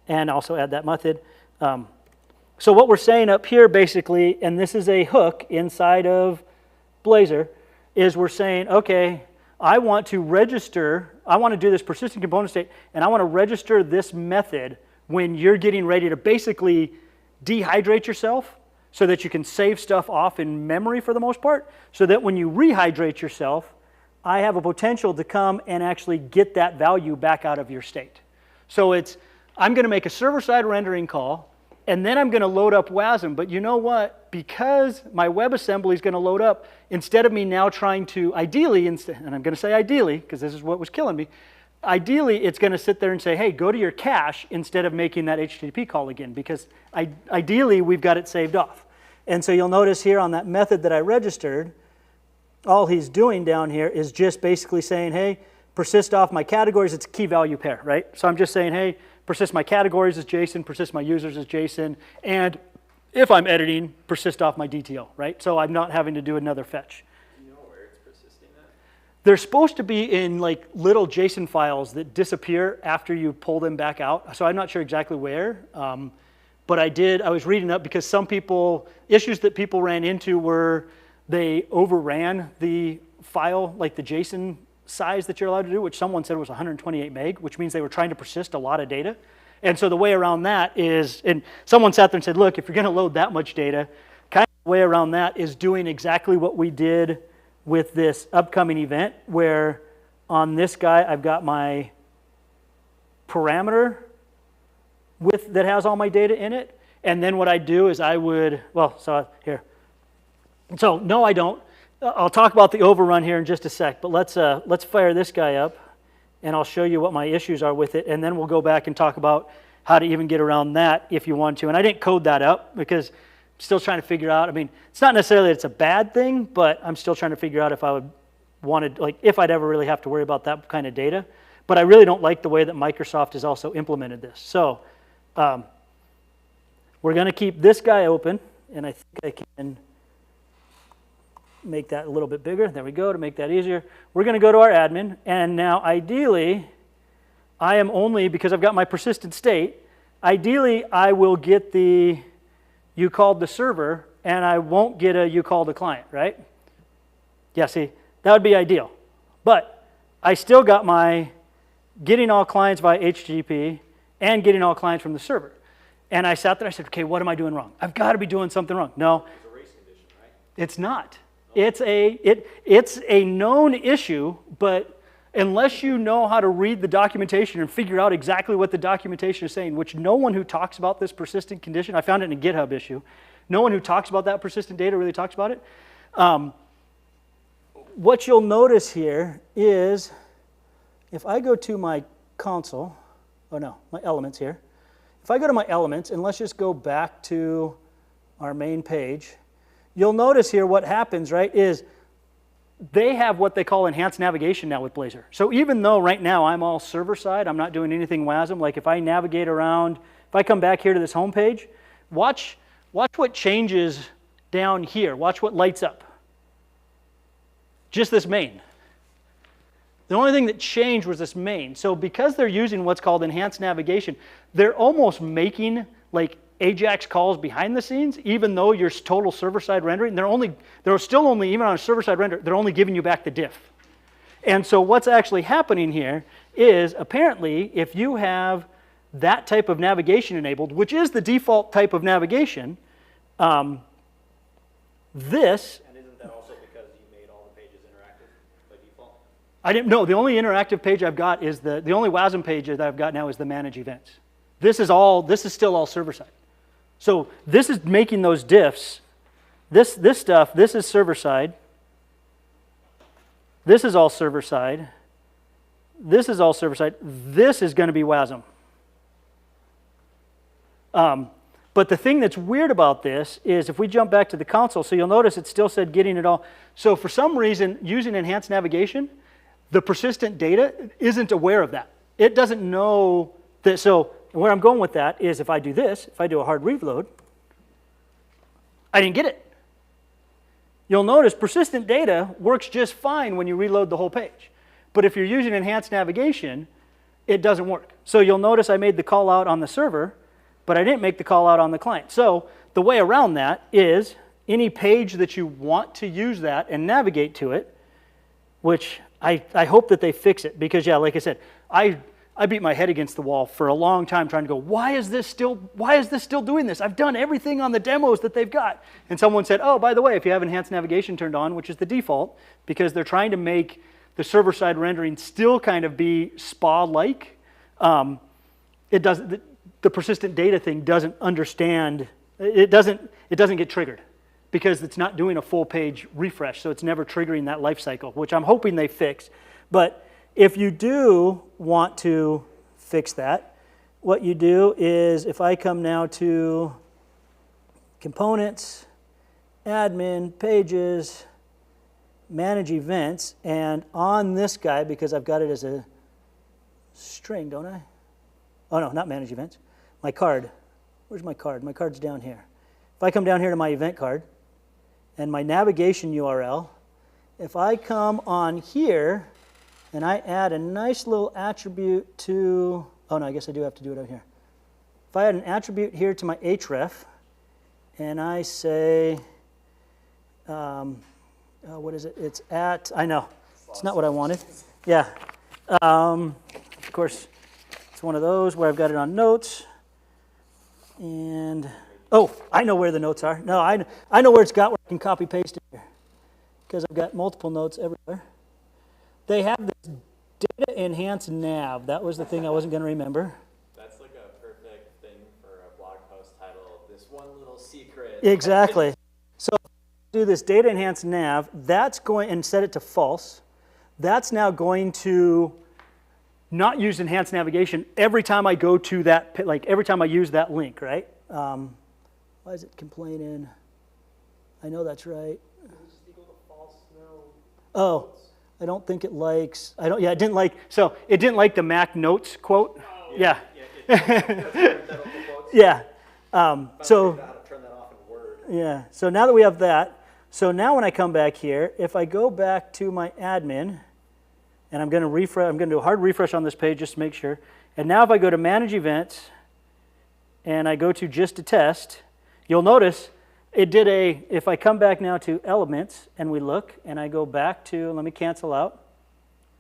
And also add that method. So what we're saying up here basically, and this is a hook inside of Blazor, is we're saying, okay, I want to register, I want to do this persistent component state, and I want to register this method when you're getting ready to basically dehydrate yourself so that you can save stuff off in memory for the most part, so that when you rehydrate yourself, I have a potential to come and actually get that value back out of your state. So it's, I'm going to make a server-side rendering call, and then I'm going to load up WASM. But you know what? Because my WebAssembly is going to load up, instead of me now trying to, ideally, and I'm going to say ideally, because this is what was killing me, ideally, it's going to sit there and say, hey, go to your cache instead of making that HTTP call again, because ideally, we've got it saved off. And so you'll notice here on that method that I registered, all he's doing down here is just basically saying, hey, persist off my categories. It's a key value pair, right? So I'm just saying, hey, persist my categories as JSON, persist my users as JSON, and if I'm editing, persist off my DTO, right? So I'm not having to do another fetch. Do you know where it's persisting at? They're supposed to be in like little JSON files that disappear after you pull them back out. So I'm not sure exactly where, but I was reading up because some people, issues that people ran into were they overran the file, like the JSON size that you're allowed to do, which someone said was 128 meg, which means they were trying to persist a lot of data. And so the way around that is, and someone sat there and said, look, if you're going to load that much data, kind of the way around that is doing exactly what we did with this upcoming event, where on this guy, I've got my parameter that has all my data in it. And then what I do is I would, well, so here. So no, I don't. I'll talk about the overrun here in just a sec, but let's fire this guy up, and I'll show you what my issues are with it, and then we'll go back and talk about how to even get around that if you want to. And I didn't code that up because I'm still trying to figure out, I mean, it's not necessarily that it's a bad thing, but I'm still trying to figure out if I if I'd ever really have to worry about that kind of data. But I really don't like the way that Microsoft has also implemented this. So we're going to keep this guy open, and I think I can make that a little bit bigger. There we go, to make that easier. We're going to go to our admin, and now ideally, I am only, because I've got my persistent state, ideally I will get the you called the server, and I won't get a you called the client, right? Yeah, see, that would be ideal. But I still got my getting all clients via HTTP and getting all clients from the server. And I sat there, I said, okay, what am I doing wrong? I've got to be doing something wrong. No, It's a race condition, right? it's not. It's a known issue, but unless you know how to read the documentation and figure out exactly what the documentation is saying, which no one who talks about this persistent condition, I found it in a GitHub issue, no one who talks about that persistent data really talks about it. What you'll notice here is, if I go to my console, my elements here, if I go to my elements, and let's just go back to our main page, you'll notice here what happens, right, is they have what they call enhanced navigation now with Blazor. So even though right now I'm all server-side, I'm not doing anything WASM, like if I navigate around, if I come back here to this home page, watch what changes down here. Watch what lights up. Just this main. The only thing that changed was this main. So because they're using what's called enhanced navigation, they're almost making like AJAX calls behind the scenes, even though your total server-side rendering, they're still only, even on a server-side render, they're only giving you back the diff. And so what's actually happening here is, apparently, if you have that type of navigation enabled, which is the default type of navigation, this... And isn't that also because you made all the pages interactive by default? I didn't know. The only interactive page I've got is the only WASM page that I've got now is the manage events. This is still all server-side. So this is making those diffs. This stuff, this is server-side. This is all server-side. This is all server-side. This is going to be WASM. But the thing that's weird about this is if we jump back to the console, so you'll notice it still said getting it all. So for some reason, using enhanced navigation, the persistent data isn't aware of that. It doesn't know that. So where I'm going with that is if I do this, if I do a hard reload, I didn't get it. You'll notice persistent data works just fine when you reload the whole page. But if you're using enhanced navigation, it doesn't work. So you'll notice I made the call out on the server, but I didn't make the call out on the client. So the way around that is any page that you want to use that and navigate to it, which I hope that they fix it, because yeah, like I said, I beat my head against the wall for a long time trying to go, why is this still doing this? I've done everything on the demos that they've got. And someone said, oh, by the way, if you have enhanced navigation turned on, which is the default, because they're trying to make the server-side rendering still kind of be SPA-like, it doesn't, the persistent data thing doesn't understand, it doesn't get triggered, because it's not doing a full page refresh, so it's never triggering that life cycle, which I'm hoping they fix. But if you do want to fix that, what you do is, if I come now to components, admin, pages, manage events, and on this guy, because I've got it as a string, don't I? Oh no, not manage events. My card. Where's my card? My card's down here. If I come down here to my event card and my navigation URL, if I come on here and I add a nice little attribute to, oh no, I guess I do have to do it out here. If I add an attribute here to my href and I say, what is it? It's at, I know, it's not what I wanted. Yeah, of course, it's one of those where I've got it on notes. And, oh, I know where the notes are. No, I know where it's got where I can copy paste it here, because I've got multiple notes everywhere. They have this data enhanced nav. That was the thing I wasn't going to remember. That's like a perfect thing for a blog post title, this one little secret. Exactly. So do this data enhanced nav, that's going, and set it to false. That's now going to not use enhanced navigation every time I go to that, like every time I use that link, right? Why is it complaining? I know that's right. Oh, I don't think it likes, it didn't like, so it didn't like the Mac Notes quote. Oh, yeah. Yeah. So, yeah, so now that we have that, so now when I come back here, if I go back to my admin, and I'm going to refresh, I'm going to do a hard refresh on this page just to make sure. And now if I go to manage events, and I go to just a test, you'll notice it did a, if I come back now to elements, and we look, and I go back to, let me cancel out.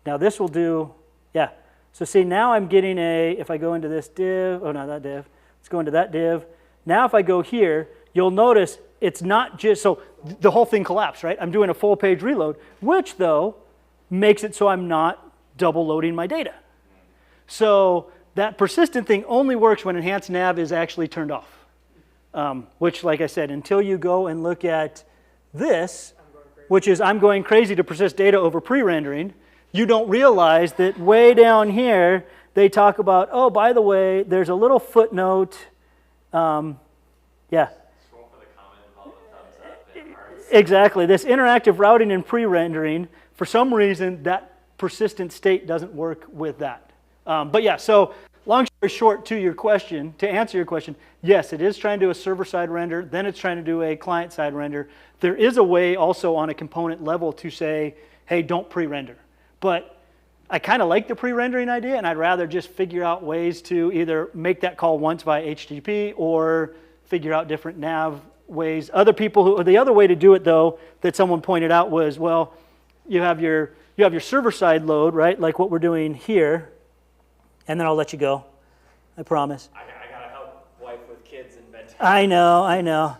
Now this will do, yeah. So see, now I'm getting a, if I go into this div, oh no, that div, let's go into that div. Now if I go here, you'll notice it's not just, so the whole thing collapsed, right? I'm doing a full page reload, which though, makes it so I'm not double loading my data. So that persistent thing only works when enhanced nav is actually turned off. Which, like I said, until you go and look at this, which is I'm going crazy to persist data over pre-rendering, you don't realize that way down here, they talk about, oh, by the way, there's a little footnote. Yeah. Scroll for the comment and all the thumbs up and hearts. Exactly. This interactive routing and pre-rendering, for some reason, that persistent state doesn't work with that. But yeah, so long story short, to your question, to answer your question, yes, it is trying to do a server-side render, then it's trying to do a client-side render. There is a way also on a component level to say, hey, don't pre-render. But I kind of like the pre-rendering idea, and I'd rather just figure out ways to either make that call once via HTTP or figure out different nav ways. Other people who, the other way to do it though, that someone pointed out was, well, you have your server-side load, right, like what we're doing here, and then I'll let you go. I promise. I gotta help wife with kids and bedtime. I know.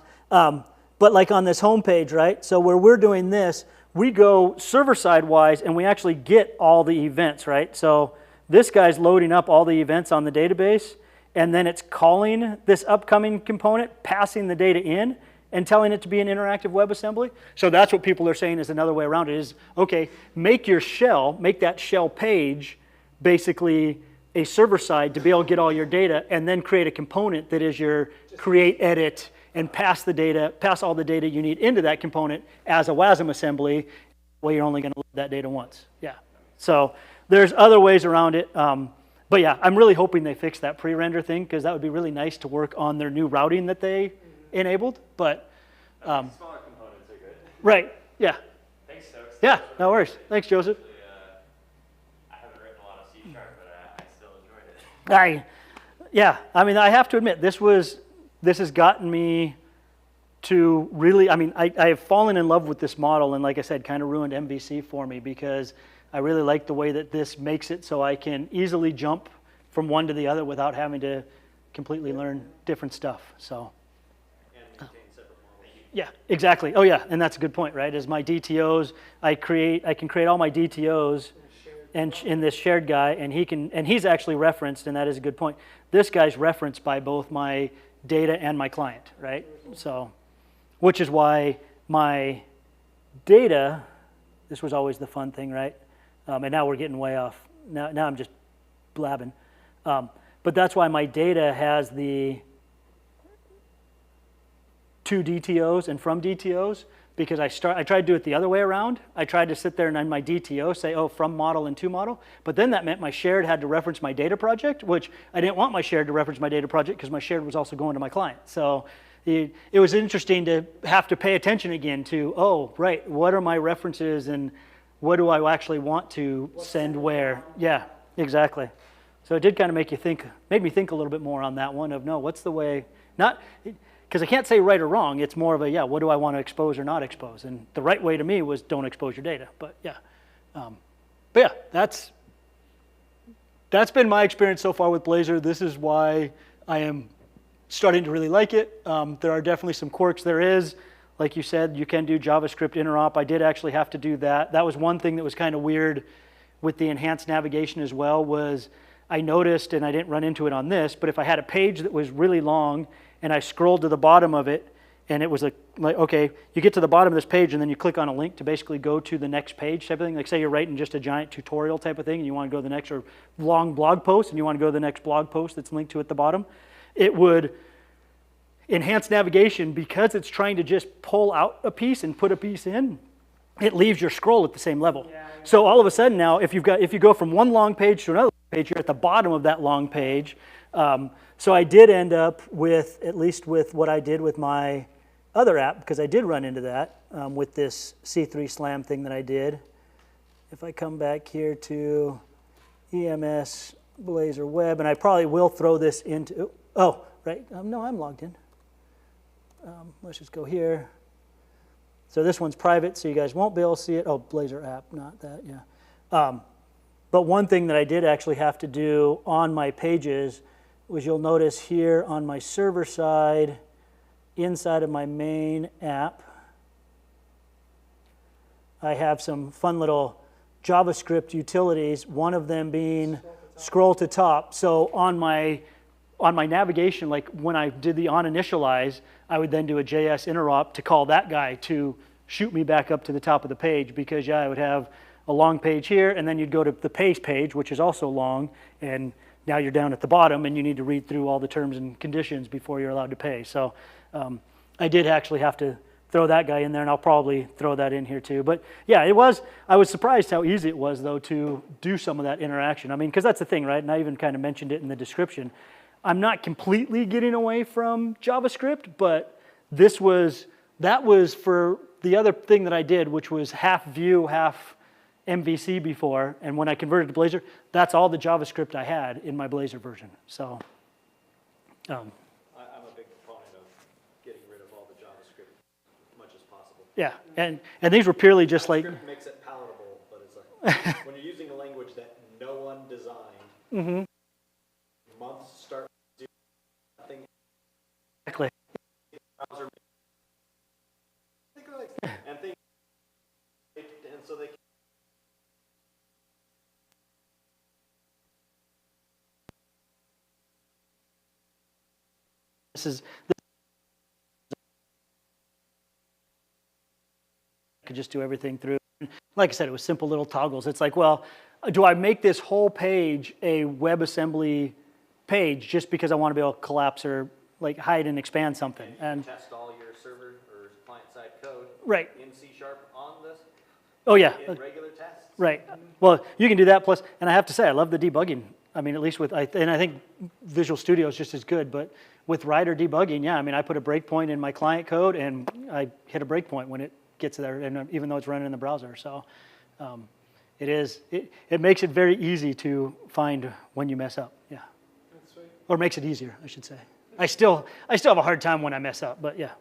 But like on this home page, right? So where we're doing this, we go server-side wise, and we actually get all the events, right? So this guy's loading up all the events on the database, and then it's calling this upcoming component, passing the data in, and telling it to be an interactive WebAssembly. So that's what people are saying is another way around it is, okay, make your shell, make that shell page basically a server side to be able to get all your data, and then create a component that is your create, edit, and pass the data, pass all the data you need into that component as a WASM assembly. Well, you're only going to load that data once. Yeah. So there's other ways around it. But yeah, I'm really hoping they fix that pre-render thing, because that would be really nice to work on their new routing that they enabled. But smaller components are good. Right. Yeah. Thanks, Stokes. Yeah. No worries. Thanks, Joseph. I haven't written a lot of C#, but I still enjoyed it. Yeah, I mean, I have to admit, this has gotten me to really, I mean, I have fallen in love with this model, and like I said, kind of ruined MVC for me because I really like the way that this makes it so I can easily jump from one to the other without having to completely learn different stuff. So. And maintain separate models. Yeah, exactly. Oh yeah, and that's a good point, right? As my DTOs, I can create all my DTOs and in this shared guy, and he's actually referenced, and that is a good point. This guy's referenced by both my data and my client, right? So, which is why my data, this was always the fun thing, right? And now we're getting way off. Now I'm just blabbing. But that's why my data has the 2 DTOs and from DTOs, because I tried to do it the other way around. I tried to sit there and in my DTO say, oh, from model and to model, but then that meant my shared had to reference my data project, which I didn't want my shared to reference my data project because my shared was also going to my client. So it was interesting to have to pay attention again to, oh, right, what are my references and what do I actually want to send where? Yeah, exactly. So it did kind of made me think a little bit more on that one of, no, what's the way, not, because I can't say right or wrong, it's more of a, yeah, what do I want to expose or not expose? And the right way to me was don't expose your data, but yeah. That's been my experience so far with Blazor. This is why I am starting to really like it. There are definitely some quirks. There is, like you said, you can do JavaScript interop. I did actually have to do that. That was one thing that was kind of weird with the enhanced navigation as well, was I noticed, and I didn't run into it on this, but if I had a page that was really long and I scrolled to the bottom of it, and it was like, okay, you get to the bottom of this page and then you click on a link to basically go to the next page type of thing. Like say you're writing just a giant tutorial type of thing and you want to go to the next, or long blog post and you want to go to the next blog post that's linked to at the bottom. It would enhance navigation, because it's trying to just pull out a piece and put a piece in, it leaves your scroll at the same level. Yeah. So all of a sudden now, if you go from one long page to another page, you're at the bottom of that long page. So I did end up with, at least with what I did with my other app, because I did run into that with this C3 Slam thing that I did. If I come back here to EMS Blazor Web, and I probably will throw this into, oh, right, no, I'm logged in. Let's just go here. So this one's private, so you guys won't be able to see it. Oh, Blazor app, not that, yeah. But one thing that I did actually have to do on my pages was, you'll notice here on my server side, inside of my main app, I have some fun little JavaScript utilities, one of them being scroll to top. So on my navigation, like when I did the onInitialize, I would then do a JS interop to call that guy to shoot me back up to the top of the page, because yeah, I would have a long page here, and then you'd go to the pays page, which is also long, and now you're down at the bottom and you need to read through all the terms and conditions before you're allowed to pay. So I did actually have to throw that guy in there, and I'll probably throw that in here too. But yeah, I was surprised how easy it was though to do some of that interaction. I mean, because that's the thing, right? And I even kind of mentioned it in the description. I'm not completely getting away from JavaScript, but that was for the other thing that I did, which was half Vue, half MVC before, and when I converted to Blazor, that's all the JavaScript I had in my Blazor version. So, I'm a big proponent of getting rid of all the JavaScript as much as possible. Yeah, and these were purely just like. JavaScript makes it palatable, but it's like when you're using a language that no one designed, months start to do nothing. Exactly. And so they. This could just do everything through. Like I said, it was simple little toggles. It's like, well, do I make this whole page a WebAssembly page just because I want to be able to collapse or like hide and expand something? And test all your server or client-side code right in C# on this. Oh yeah. In regular tests. Right. Well, you can do that. Plus, and I have to say, I love the debugging. I mean, at least with, and I think Visual Studio is just as good, but with Rider debugging, yeah, I mean, I put a breakpoint in my client code and I hit a breakpoint when it gets there, and even though it's running in the browser. So it makes it very easy to find when you mess up. Yeah. That's sweet. Or makes it easier, I should say. I still have a hard time when I mess up, but yeah.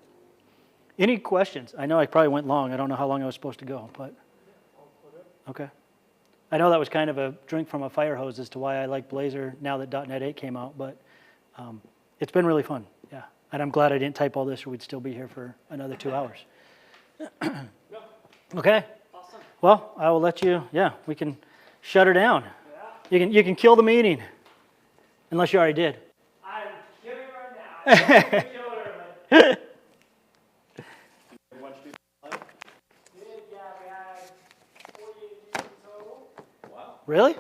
Any questions? I know I probably went long. I don't know how long I was supposed to go, but okay. I know that was kind of a drink from a fire hose as to why I like Blazor now that .NET 8 came out, but it's been really fun, yeah. And I'm glad I didn't type all this or we'd still be here for another 2 hours. Okay. Awesome. Well, I will let you, yeah, we can shut her down. Yeah. You can kill the meeting, unless you already did. I'm killing right now. Really?